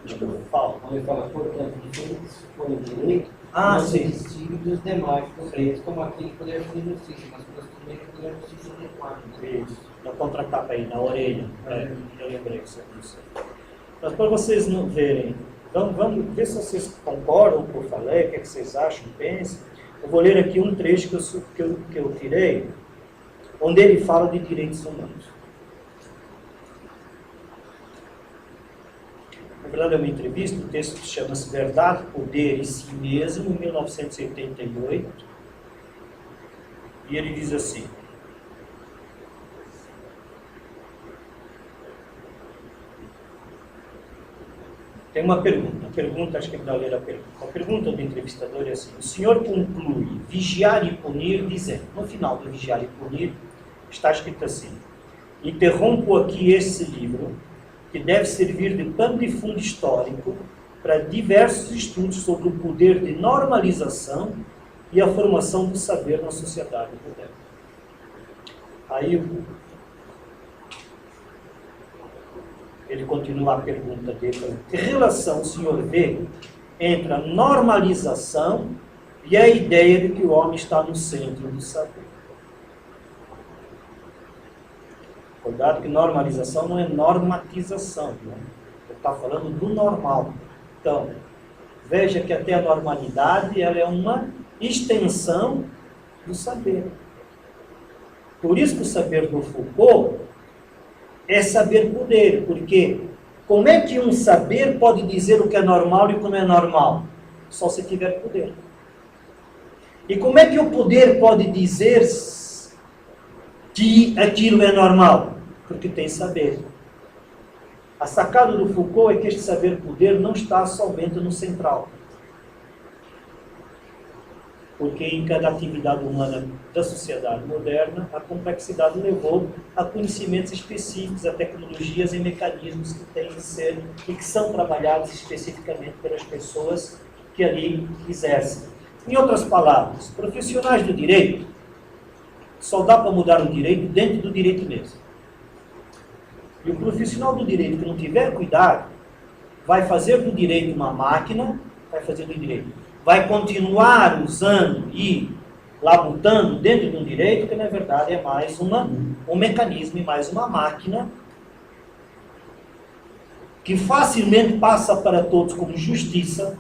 A: Desculpa, fala.
B: Quando ele fala, portanto, diferente se for o direito,
A: não
B: se distingue dos demais conceitos, como aquele poder de justiça, mas também o poder de justiça adequado.
A: Isso, na contracapa aí, na orelha. Eu lembrei que você disse. Mas para vocês não verem, vamos ver se vocês concordam com o que eu falei, o que, é que vocês acham, pensam. Eu vou ler aqui um trecho que eu tirei, onde ele fala de direitos humanos. Na verdade é uma entrevista, o texto chama-se Verdade, Poder e Si Mesmo, em 1988, e ele diz assim: tem uma pergunta, acho que ele vai ler a pergunta. A pergunta do entrevistador é assim: o senhor conclui vigiar e punir, dizendo, no final do vigiar e punir, está escrito assim: interrompo aqui esse livro, que deve servir de pano de fundo histórico para diversos estudos sobre o poder de normalização e a formação do saber na sociedade moderna. Aí ele continua a pergunta dele: que relação o senhor vê entre a normalização e a ideia de que o homem está no centro do saber? Cuidado que normalização não é normatização, né? Ele está falando do normal. Então, veja que até a normalidade ela é uma extensão do saber. Por isso que o saber do Foucault é saber poder, porque como é que um saber pode dizer o que é normal e o que não é normal? Só se tiver poder. E como é que o poder pode dizer que aquilo é normal? Porque tem saber. A sacada do Foucault é que este saber-poder não está somente no central. Porque em cada atividade humana da sociedade moderna, a complexidade levou a conhecimentos específicos, a tecnologias e mecanismos que têm de ser e que são trabalhados especificamente pelas pessoas que ali exercem. Em outras palavras, profissionais do direito, só dá para mudar o direito dentro do direito mesmo. E o profissional do direito que não tiver cuidado, vai fazer do direito uma máquina, vai continuar usando e labutando dentro de um direito que, na verdade, é mais um mecanismo e mais uma máquina que facilmente passa para todos como justiça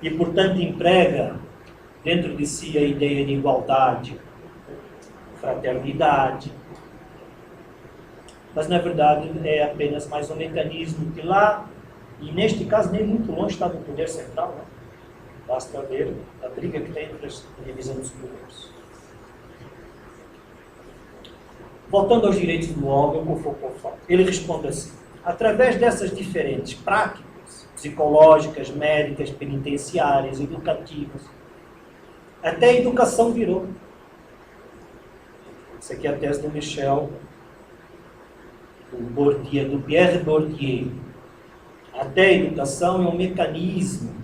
A: e, portanto, emprega dentro de si a ideia de igualdade, fraternidade, mas, na verdade, é apenas mais um mecanismo que lá, e neste caso nem muito longe está do poder central, né? Basta ver a briga que tem entre a divisão dos poderes. Voltando aos direitos do homem, o Foucault fala. Ele responde assim: através dessas diferentes práticas, psicológicas, médicas, penitenciárias, educativas, até a educação virou. Essa aqui é a tese do Michel Bourdieu, do Pierre Bourdieu. Até a educação é um mecanismo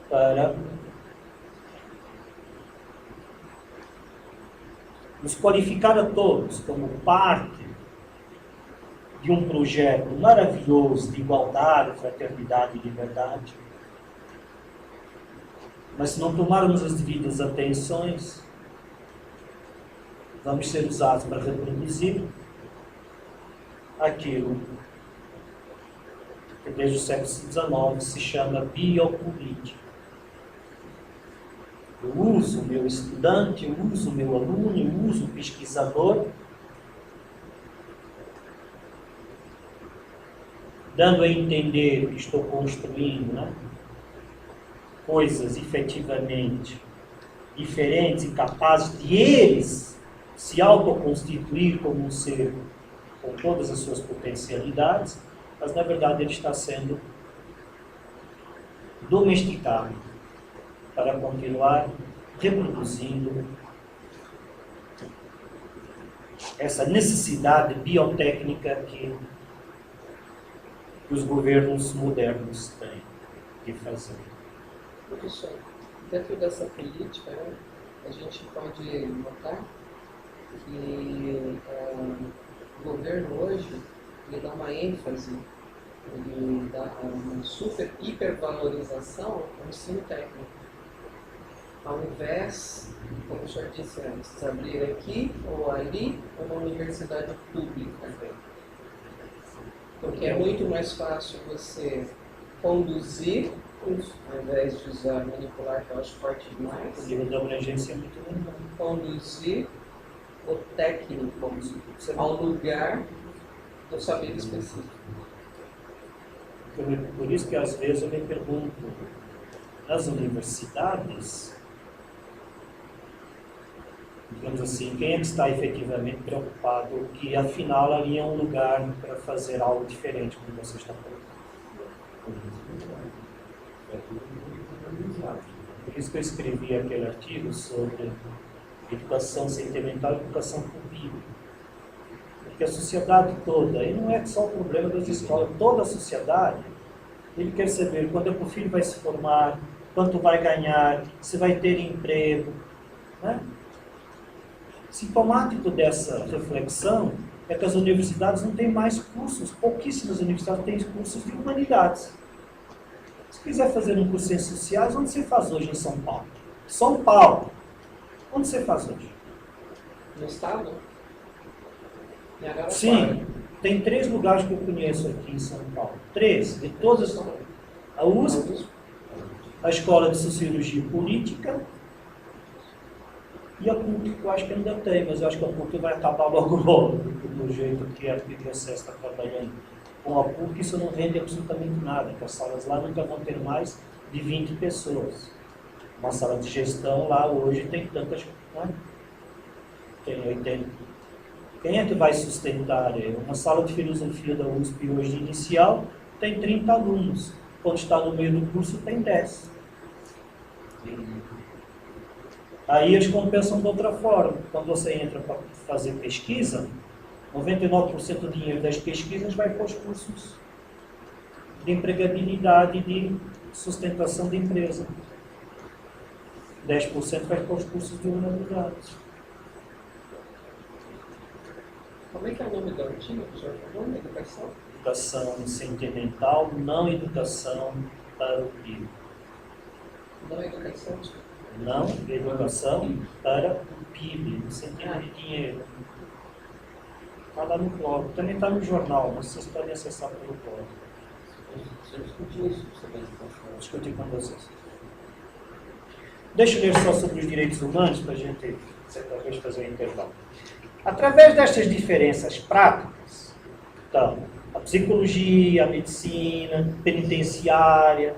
A: para nos qualificar a todos como parte de um projeto maravilhoso de igualdade, fraternidade e liberdade. Mas se não tomarmos as devidas atenções, vamos ser usados para reproduzir aquilo que desde o século XIX se chama biopolítica. Eu uso o meu estudante, eu uso o meu aluno, eu uso o pesquisador, dando a entender que estou construindo, né, coisas efetivamente diferentes e capazes de eles se autoconstituir como um ser com todas as suas potencialidades, mas na verdade ele está sendo domesticado para continuar reproduzindo essa necessidade biotécnica que os governos modernos têm de fazer.
D: Professor, dentro dessa política, né, a gente pode notar que o governo hoje ele dá uma ênfase, ele dá uma super hipervalorização ao ensino técnico. Ao invés, como o senhor disse antes, abrir aqui ou ali uma universidade pública. Porque é muito mais fácil você conduzir, ao invés de usar manipular, que eu acho forte demais.
A: O nível da abrangência é muito grande.
D: Conduzir o técnico ao lugar do saber específico.
A: Por isso que às vezes eu me pergunto, nas universidades, digamos assim, quem é que está efetivamente preocupado que afinal ali é um lugar para fazer algo diferente, como você está falando? Por isso que eu escrevi aquele artigo sobre educação sentimental e educação por Bíblia. Porque a sociedade toda, e não é só o problema das escolas, toda a sociedade, ele quer saber quando é que o filho vai se formar, quanto vai ganhar, se vai ter emprego, né? Sintomático dessa reflexão é que as universidades não têm mais cursos, pouquíssimas universidades têm cursos de humanidades. Se quiser fazer um curso em sociais, onde você faz hoje em São Paulo? São Paulo. Onde você faz hoje?
D: No estado?
A: Sim, tem 3 lugares que eu conheço aqui em São Paulo. 3, de todas. A USP, a Escola de Sociologia Política e a PUC, que eu acho que ainda tem, mas eu acho que a PUC vai acabar logo, do jeito que a PIBSS está trabalhando. Com a PUC isso não rende absolutamente nada, porque as salas lá nunca vão ter mais de 20 pessoas. Uma sala de gestão lá hoje tem tantas... Né? Tem 80. Quem é que vai sustentar? Uma sala de filosofia da USP hoje inicial tem 30 alunos. Quando está no meio do curso tem 10. Aí eles compensam de outra forma. Quando você entra para fazer pesquisa, 99% do dinheiro das pesquisas vai para os cursos de empregabilidade e de sustentação de empresa. 10% vai para os cursos de humanidades.
D: Como é que é o nome da antiga que o senhor falou? Educação?
A: Educação sentimental, não educação para o PIB.
D: Não educação, desculpa.
A: Não educação para o PIB, no sentido de dinheiro. Está lá no blog, também está no jornal, mas vocês podem acessar pelo blog.
B: Você discutiu isso sobre a educação?
A: Discutir com vocês. Deixa eu ler só sobre os direitos humanos para a gente, talvez, fazer um intervalo. Através destas diferenças práticas, então, a psicologia, a medicina, penitenciária,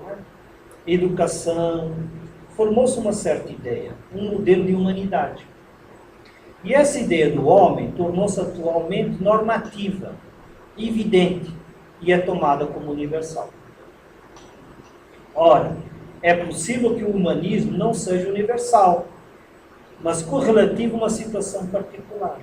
A: educação, formou-se uma certa ideia, um modelo de humanidade. E essa ideia do homem tornou-se atualmente normativa, evidente, e é tomada como universal. Ora, é possível que o humanismo não seja universal, mas correlativo a uma situação particular.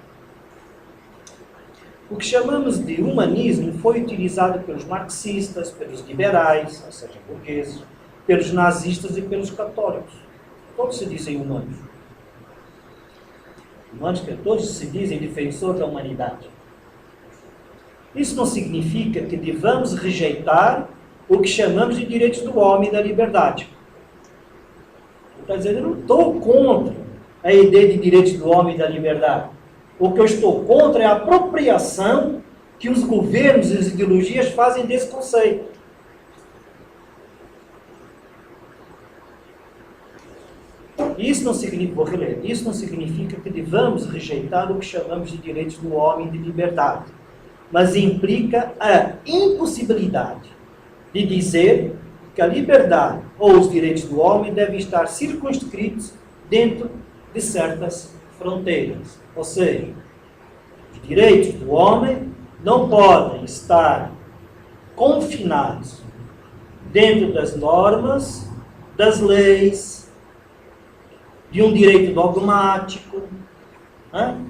A: O que chamamos de humanismo foi utilizado pelos marxistas, pelos liberais, ou seja, burgueses, pelos nazistas e pelos católicos. Todos se dizem humanos. Humanos que todos se dizem defensores da humanidade. Isso não significa que devamos rejeitar o que chamamos de direitos do homem e da liberdade. Está dizendo, eu não estou contra a ideia de direitos do homem e da liberdade. O que eu estou contra é a apropriação que os governos e as ideologias fazem desse conceito. Isso não significa, vou reler, isso não significa que devamos rejeitar o que chamamos de direitos do homem e de liberdade, mas implica a impossibilidade de dizer que a liberdade ou os direitos do homem devem estar circunscritos dentro de certas fronteiras. Ou seja, os direitos do homem não podem estar confinados dentro das normas, das leis, de um direito dogmático, né?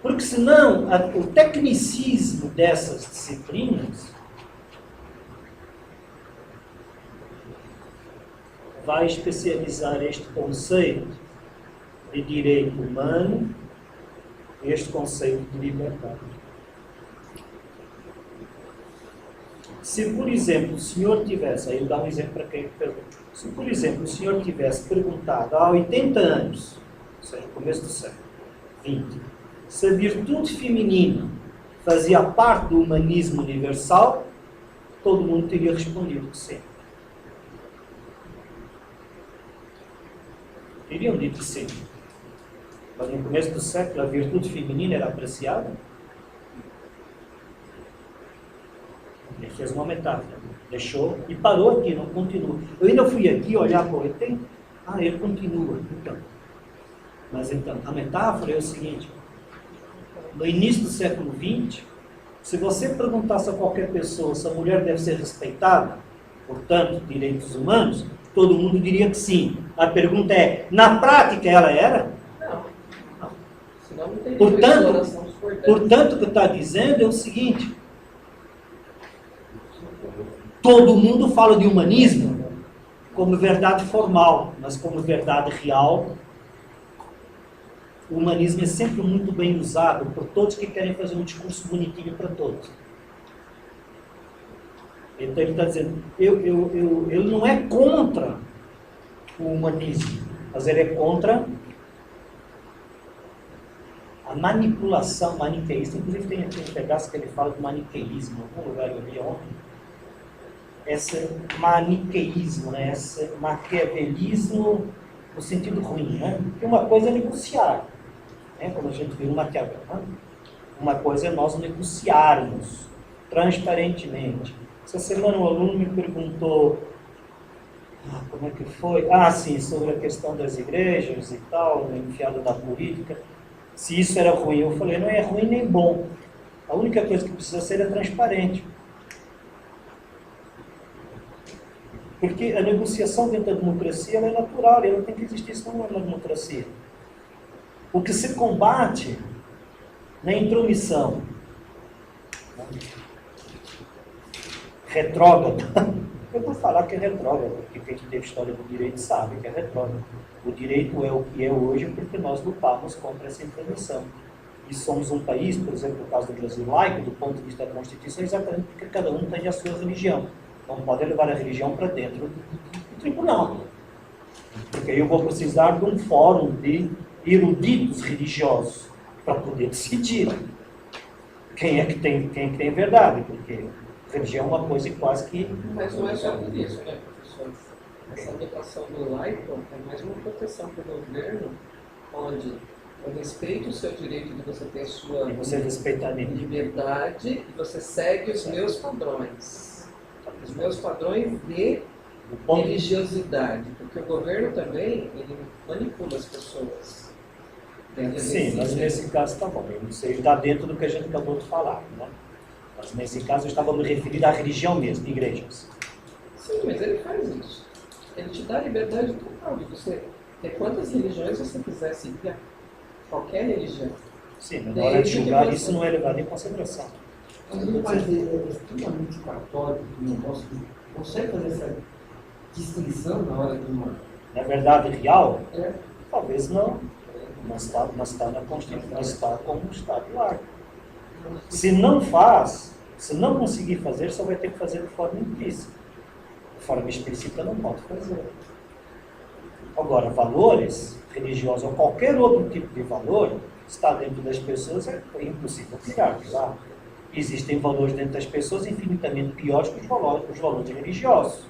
A: Porque senão o tecnicismo dessas disciplinas vai especializar este conceito de direito humano e este conceito de liberdade. Se, por exemplo, o senhor tivesse, aí eu dou um exemplo para quem pergunta, se, por exemplo, o senhor tivesse perguntado há 80 anos, ou seja, no começo do século XX, se a virtude feminina fazia parte do humanismo universal, todo mundo teria respondido que sim. Teriam dito que sim. Mas no começo do século a virtude feminina era apreciada. Ele fez uma metáfora, deixou e parou aqui, não continua. Eu ainda fui aqui olhar para ele, ele continua. Então. Mas então, a metáfora é o seguinte: no início do século XX, se você perguntasse a qualquer pessoa se a mulher deve ser respeitada, portanto, direitos humanos, todo mundo diria que sim. A pergunta é, na prática ela era?
D: Não. Senão não teria exploração dos portantes.
A: Portanto, o que está dizendo é o seguinte: todo mundo fala de humanismo como verdade formal, mas como verdade real, o humanismo é sempre muito bem usado por todos que querem fazer um discurso bonitinho para todos. Então ele está dizendo, ele não é contra o humanismo, mas ele é contra a manipulação maniqueísta. Inclusive tem aqui um pedaço que ele fala de maniqueísmo, em algum lugar eu li ontem. Esse maniqueísmo, né? Esse maquiavelismo no sentido ruim, né? Porque uma coisa é negociar, né? Quando a gente vê um Maquiavel, né? Uma coisa é nós negociarmos transparentemente. Essa semana um aluno me perguntou Como é que foi? Ah, sim, sobre a questão das igrejas e tal, enfiado na política. Se isso era ruim, eu falei, não é ruim nem bom. A única coisa que precisa ser é transparente. Porque a negociação dentro da democracia ela é natural, ela tem que existir, senão não é uma democracia. O que se combate na intromissão retrógrada, eu vou falar que é retrógrada, porque quem teve história do direito sabe que é retrógrada. O direito é o que é hoje porque nós lutamos contra essa intromissão. E somos um país, por exemplo, no caso do Brasil, laico, do ponto de vista da Constituição, exatamente porque cada um tem a sua religião. Não pode levar a religião para dentro do tribunal. Porque aí eu vou precisar de um fórum de eruditos religiosos para poder decidir quem é que tem verdade, porque religião é uma coisa quase que...
D: Mas não é só por isso, né, professor? Essa adotação do laico é mais uma proteção para o governo, onde eu respeito o seu direito de você ter a sua liberdade e você segue os meus padrões. Os meus padrões de religiosidade. Porque o governo também, ele manipula as pessoas.
A: Sim, mas nesse caso está bom. Eu não sei, está dentro do que a gente acabou de falar, né? Mas nesse caso eu estava me referindo à religião mesmo, igrejas.
D: Sim, mas ele faz isso. Ele te dá a liberdade total de você ter quantas religiões você quiser seguir. Qualquer religião.
A: Sim, mas na hora de julgar isso não é levado em consideração.
B: Mas ele vai dizer, é extremamente católico, o negócio, consegue fazer essa distinção na hora de uma...
A: Na verdade real?
B: É.
A: Talvez não. Mas está na Constituição, mas está como Estado laico. Se não faz, se não conseguir fazer, só vai ter que fazer de forma implícita. De forma explícita não pode fazer. Agora, valores religiosos ou qualquer outro tipo de valor está dentro das pessoas, é impossível tirar de lá. Existem valores dentro das pessoas infinitamente piores que os valores religiosos.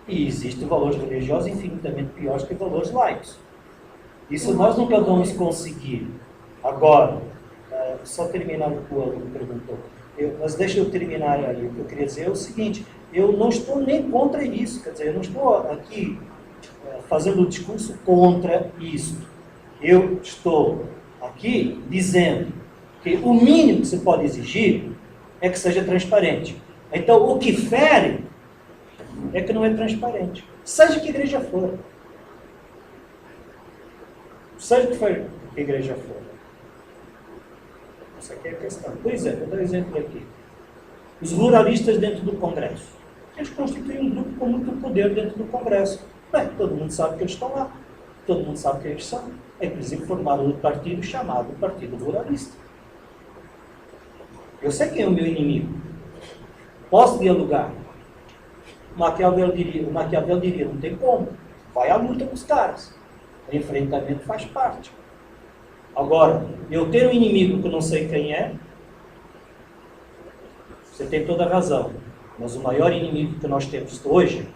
A: E existem valores religiosos infinitamente piores que valores laicos. Isso nós nunca vamos conseguir. Agora, só terminar o que o aluno perguntou. Mas deixa eu terminar aí. O que eu queria dizer é o seguinte, eu não estou nem contra isso. Quer dizer, eu não estou aqui fazendo um discurso contra isso. Eu estou aqui dizendo que o mínimo que se pode exigir é que seja transparente. Então, o que fere é que não é transparente. Seja que igreja for. Seja que a igreja for. Essa aqui é a questão. Por exemplo, vou dar um exemplo aqui. Os ruralistas dentro do Congresso. Eles constituem um grupo com muito poder dentro do Congresso. Bem, todo mundo sabe que eles estão lá. Todo mundo sabe quem eles são. É, inclusive, formaram um partido chamado Partido Ruralista. Eu sei quem é o meu inimigo. Posso dialogar. O Maquiavel diria, não tem como. Vai à luta com os caras. O enfrentamento faz parte. Agora, eu ter um inimigo que eu não sei quem é, você tem toda a razão. Mas o maior inimigo que nós temos hoje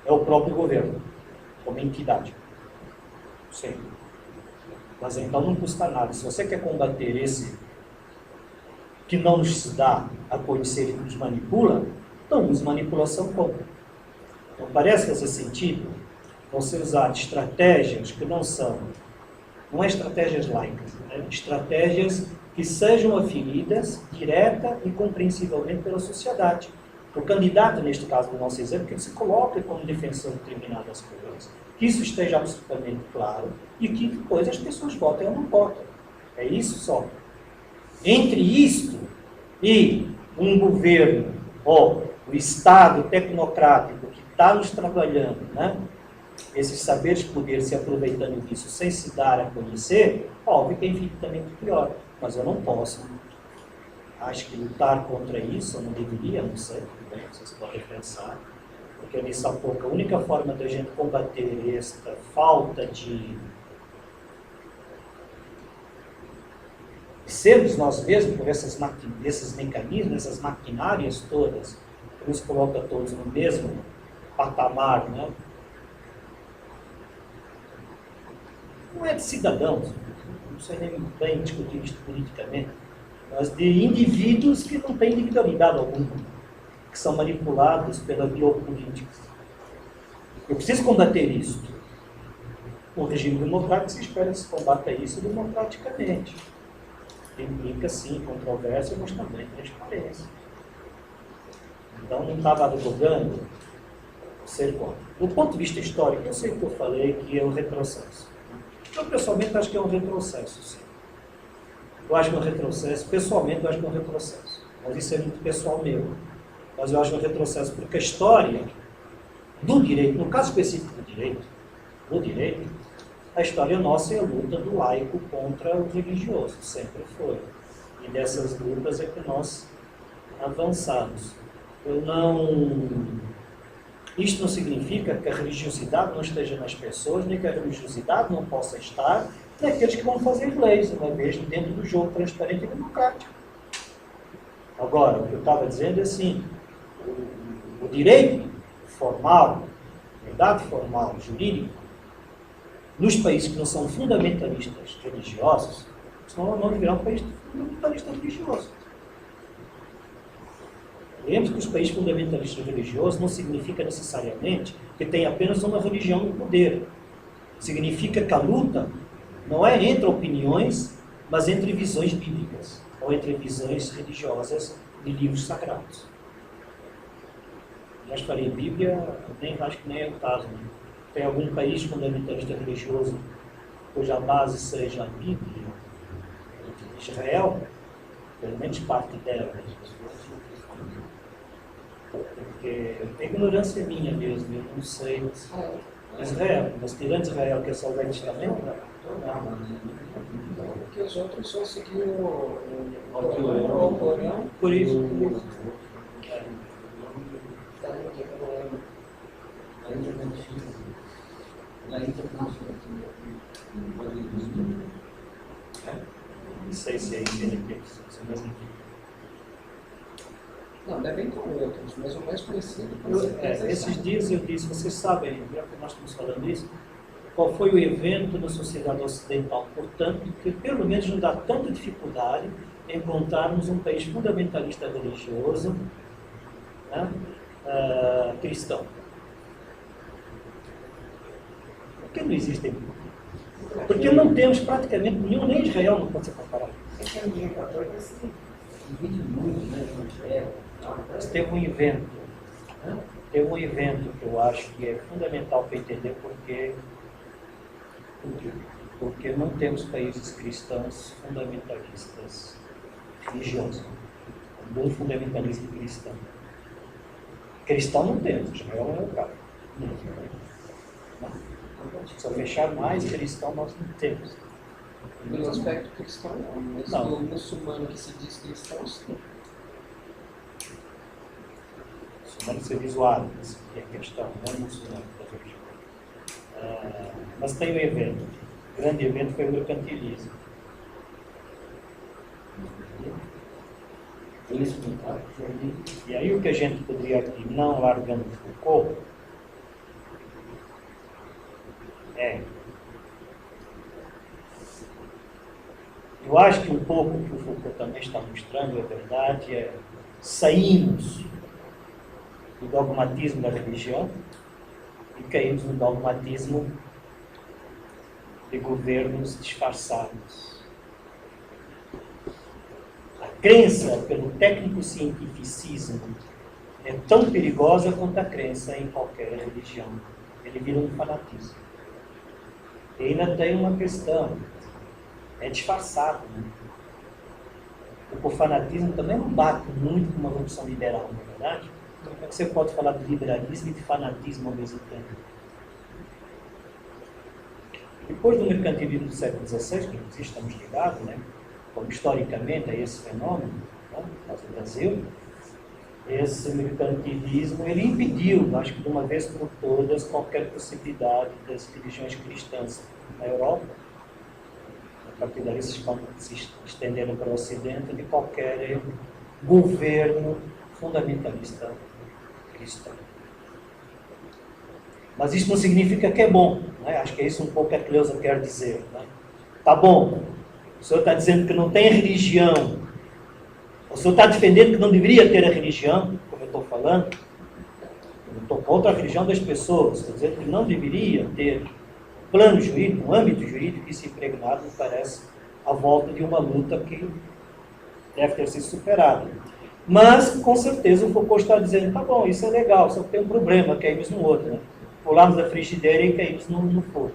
A: é o próprio governo, como entidade. Sim. Mas então não custa nada. Se você quer combater esse que não nos dá a conhecer e nos manipula, então use manipulação contra. Então parece que esse sentido, você usar estratégias que não é estratégias laicas, né? Estratégias que sejam aferidas direta e compreensivelmente pela sociedade. O candidato, neste caso do nosso exemplo, que ele se coloque como defensor de determinadas coisas, que isso esteja absolutamente claro e que depois as pessoas votem ou não votem. É isso só. Entre isto e um governo ou o Estado tecnocrático que está nos trabalhando, né? Esses saberes poder se aproveitando disso sem se dar a conhecer, óbvio que é infinitamente pior. Mas eu não posso. Acho que lutar contra isso, eu não deveria, não sei, bem, vocês podem pensar. Porque eu disse há pouco, a única forma da gente combater esta falta de sermos nós mesmos por esses mecanismos, essas maquinárias todas, que nos coloca todos no mesmo patamar, né? Não é de cidadãos, não sei nem bem discutir isso politicamente, mas de indivíduos que não têm individualidade alguma, que são manipulados pela biopolítica. Eu preciso combater isso. O regime democrático se espera que se combata isso democraticamente. Implica, sim, controvérsia, mas também transparência. Então, não estava advogando ser contra. Do ponto de vista histórico, eu sei que eu falei que é um retrocesso. Eu, pessoalmente, acho que é um retrocesso, sim. Eu acho que é um retrocesso. Pessoalmente, eu acho que é um retrocesso. Mas isso é muito pessoal meu. Mas eu acho um retrocesso porque a história do direito, no caso específico do direito, a história nossa é a luta do laico contra o religioso, sempre foi. E dessas lutas é que nós avançamos. Isto não significa que a religiosidade não esteja nas pessoas, nem que a religiosidade não possa estar naqueles que vão fazer leis, uma vez dentro do jogo transparente e democrático. Agora, o que eu estava dizendo é assim, o direito formal, verdade formal, jurídico, nos países que não são fundamentalistas religiosos, senão não viverá um país fundamentalista religioso. Lembre-se que os países fundamentalistas religiosos não significa necessariamente que tem apenas uma religião no poder. Significa que a luta não é entre opiniões, mas entre visões bíblicas, ou entre visões religiosas de livros sagrados. Já falei Bíblia, acho que nem é o caso. Né? Tem algum país fundamentalista religioso cuja base seja a Bíblia? Israel, pelo menos parte dela. Porque a ignorância é minha mesmo, eu não sei. Israel, mas tirando Israel, que é só o Velho Testamento,
D: porque os outros só seguiram o Corão.
A: por isso. Não sei se é INPC, se é mesmo.
D: Não, devem ter outros, mas o mais conhecido...
A: Esses dias eu disse, vocês sabem, já que nós estamos falando isso, qual foi o evento da sociedade ocidental, portanto, que pelo menos nos dá tanta dificuldade encontrarmos um país fundamentalista religioso, né, cristão. Por que não existem? Porque não temos praticamente nenhum, nem Israel não pode ser comparado. Mas teve um evento que eu acho que é fundamental para entender porque não temos países cristãos fundamentalistas religiosos. Um bom fundamentalismo cristão. Cristão não temos, Israel não é o caso. Se eu fechar mais cristão, nós não temos.
D: No aspecto cristão, não, mas
A: não.
D: O muçulmano que se diz cristão, sim.
A: Muçulmano se diz o árabe, que é cristão, não é muçulmano. Mas tem um evento. O grande evento foi o mercantilismo. E aí o que a gente poderia aqui, não largando Foucault, eu acho que um pouco o que o Foucault também está mostrando, é verdade, saímos do dogmatismo da religião e caímos no dogmatismo de governos disfarçados. A crença pelo técnico-cientificismo é tão perigosa quanto a crença em qualquer religião. Ele vira um fanatismo. E ainda tem uma questão, é disfarçado. Né? O fanatismo também não bate muito com uma revolução liberal, não é verdade? Como é que você pode falar de liberalismo e de fanatismo ao mesmo tempo? Depois do mercantilismo do século XVI, que nós estamos ligados, né, como historicamente a esse fenômeno, né, no Brasil, esse mercantilismo ele impediu, acho que de uma vez por todas, qualquer possibilidade das religiões cristãs na Europa. A partir daí se estenderam para o Ocidente de qualquer governo fundamentalista cristão. Mas isso não significa que é bom. Né? Acho que é isso um pouco que a Cleusa quer dizer. Né? Tá bom, o senhor está dizendo que não tem religião, o senhor está defendendo que não deveria ter a religião, como eu estou falando, eu não estou outra religião das pessoas, quer dizer, que não deveria ter plano jurídico, um âmbito jurídico, isso impregnado, me parece, à volta de uma luta que deve ter sido superada. Mas, com certeza, o Foucault está dizendo, tá bom, isso é legal, só que tem um problema, caímos no outro, né? Pulamos da frigideira e caímos no fogo.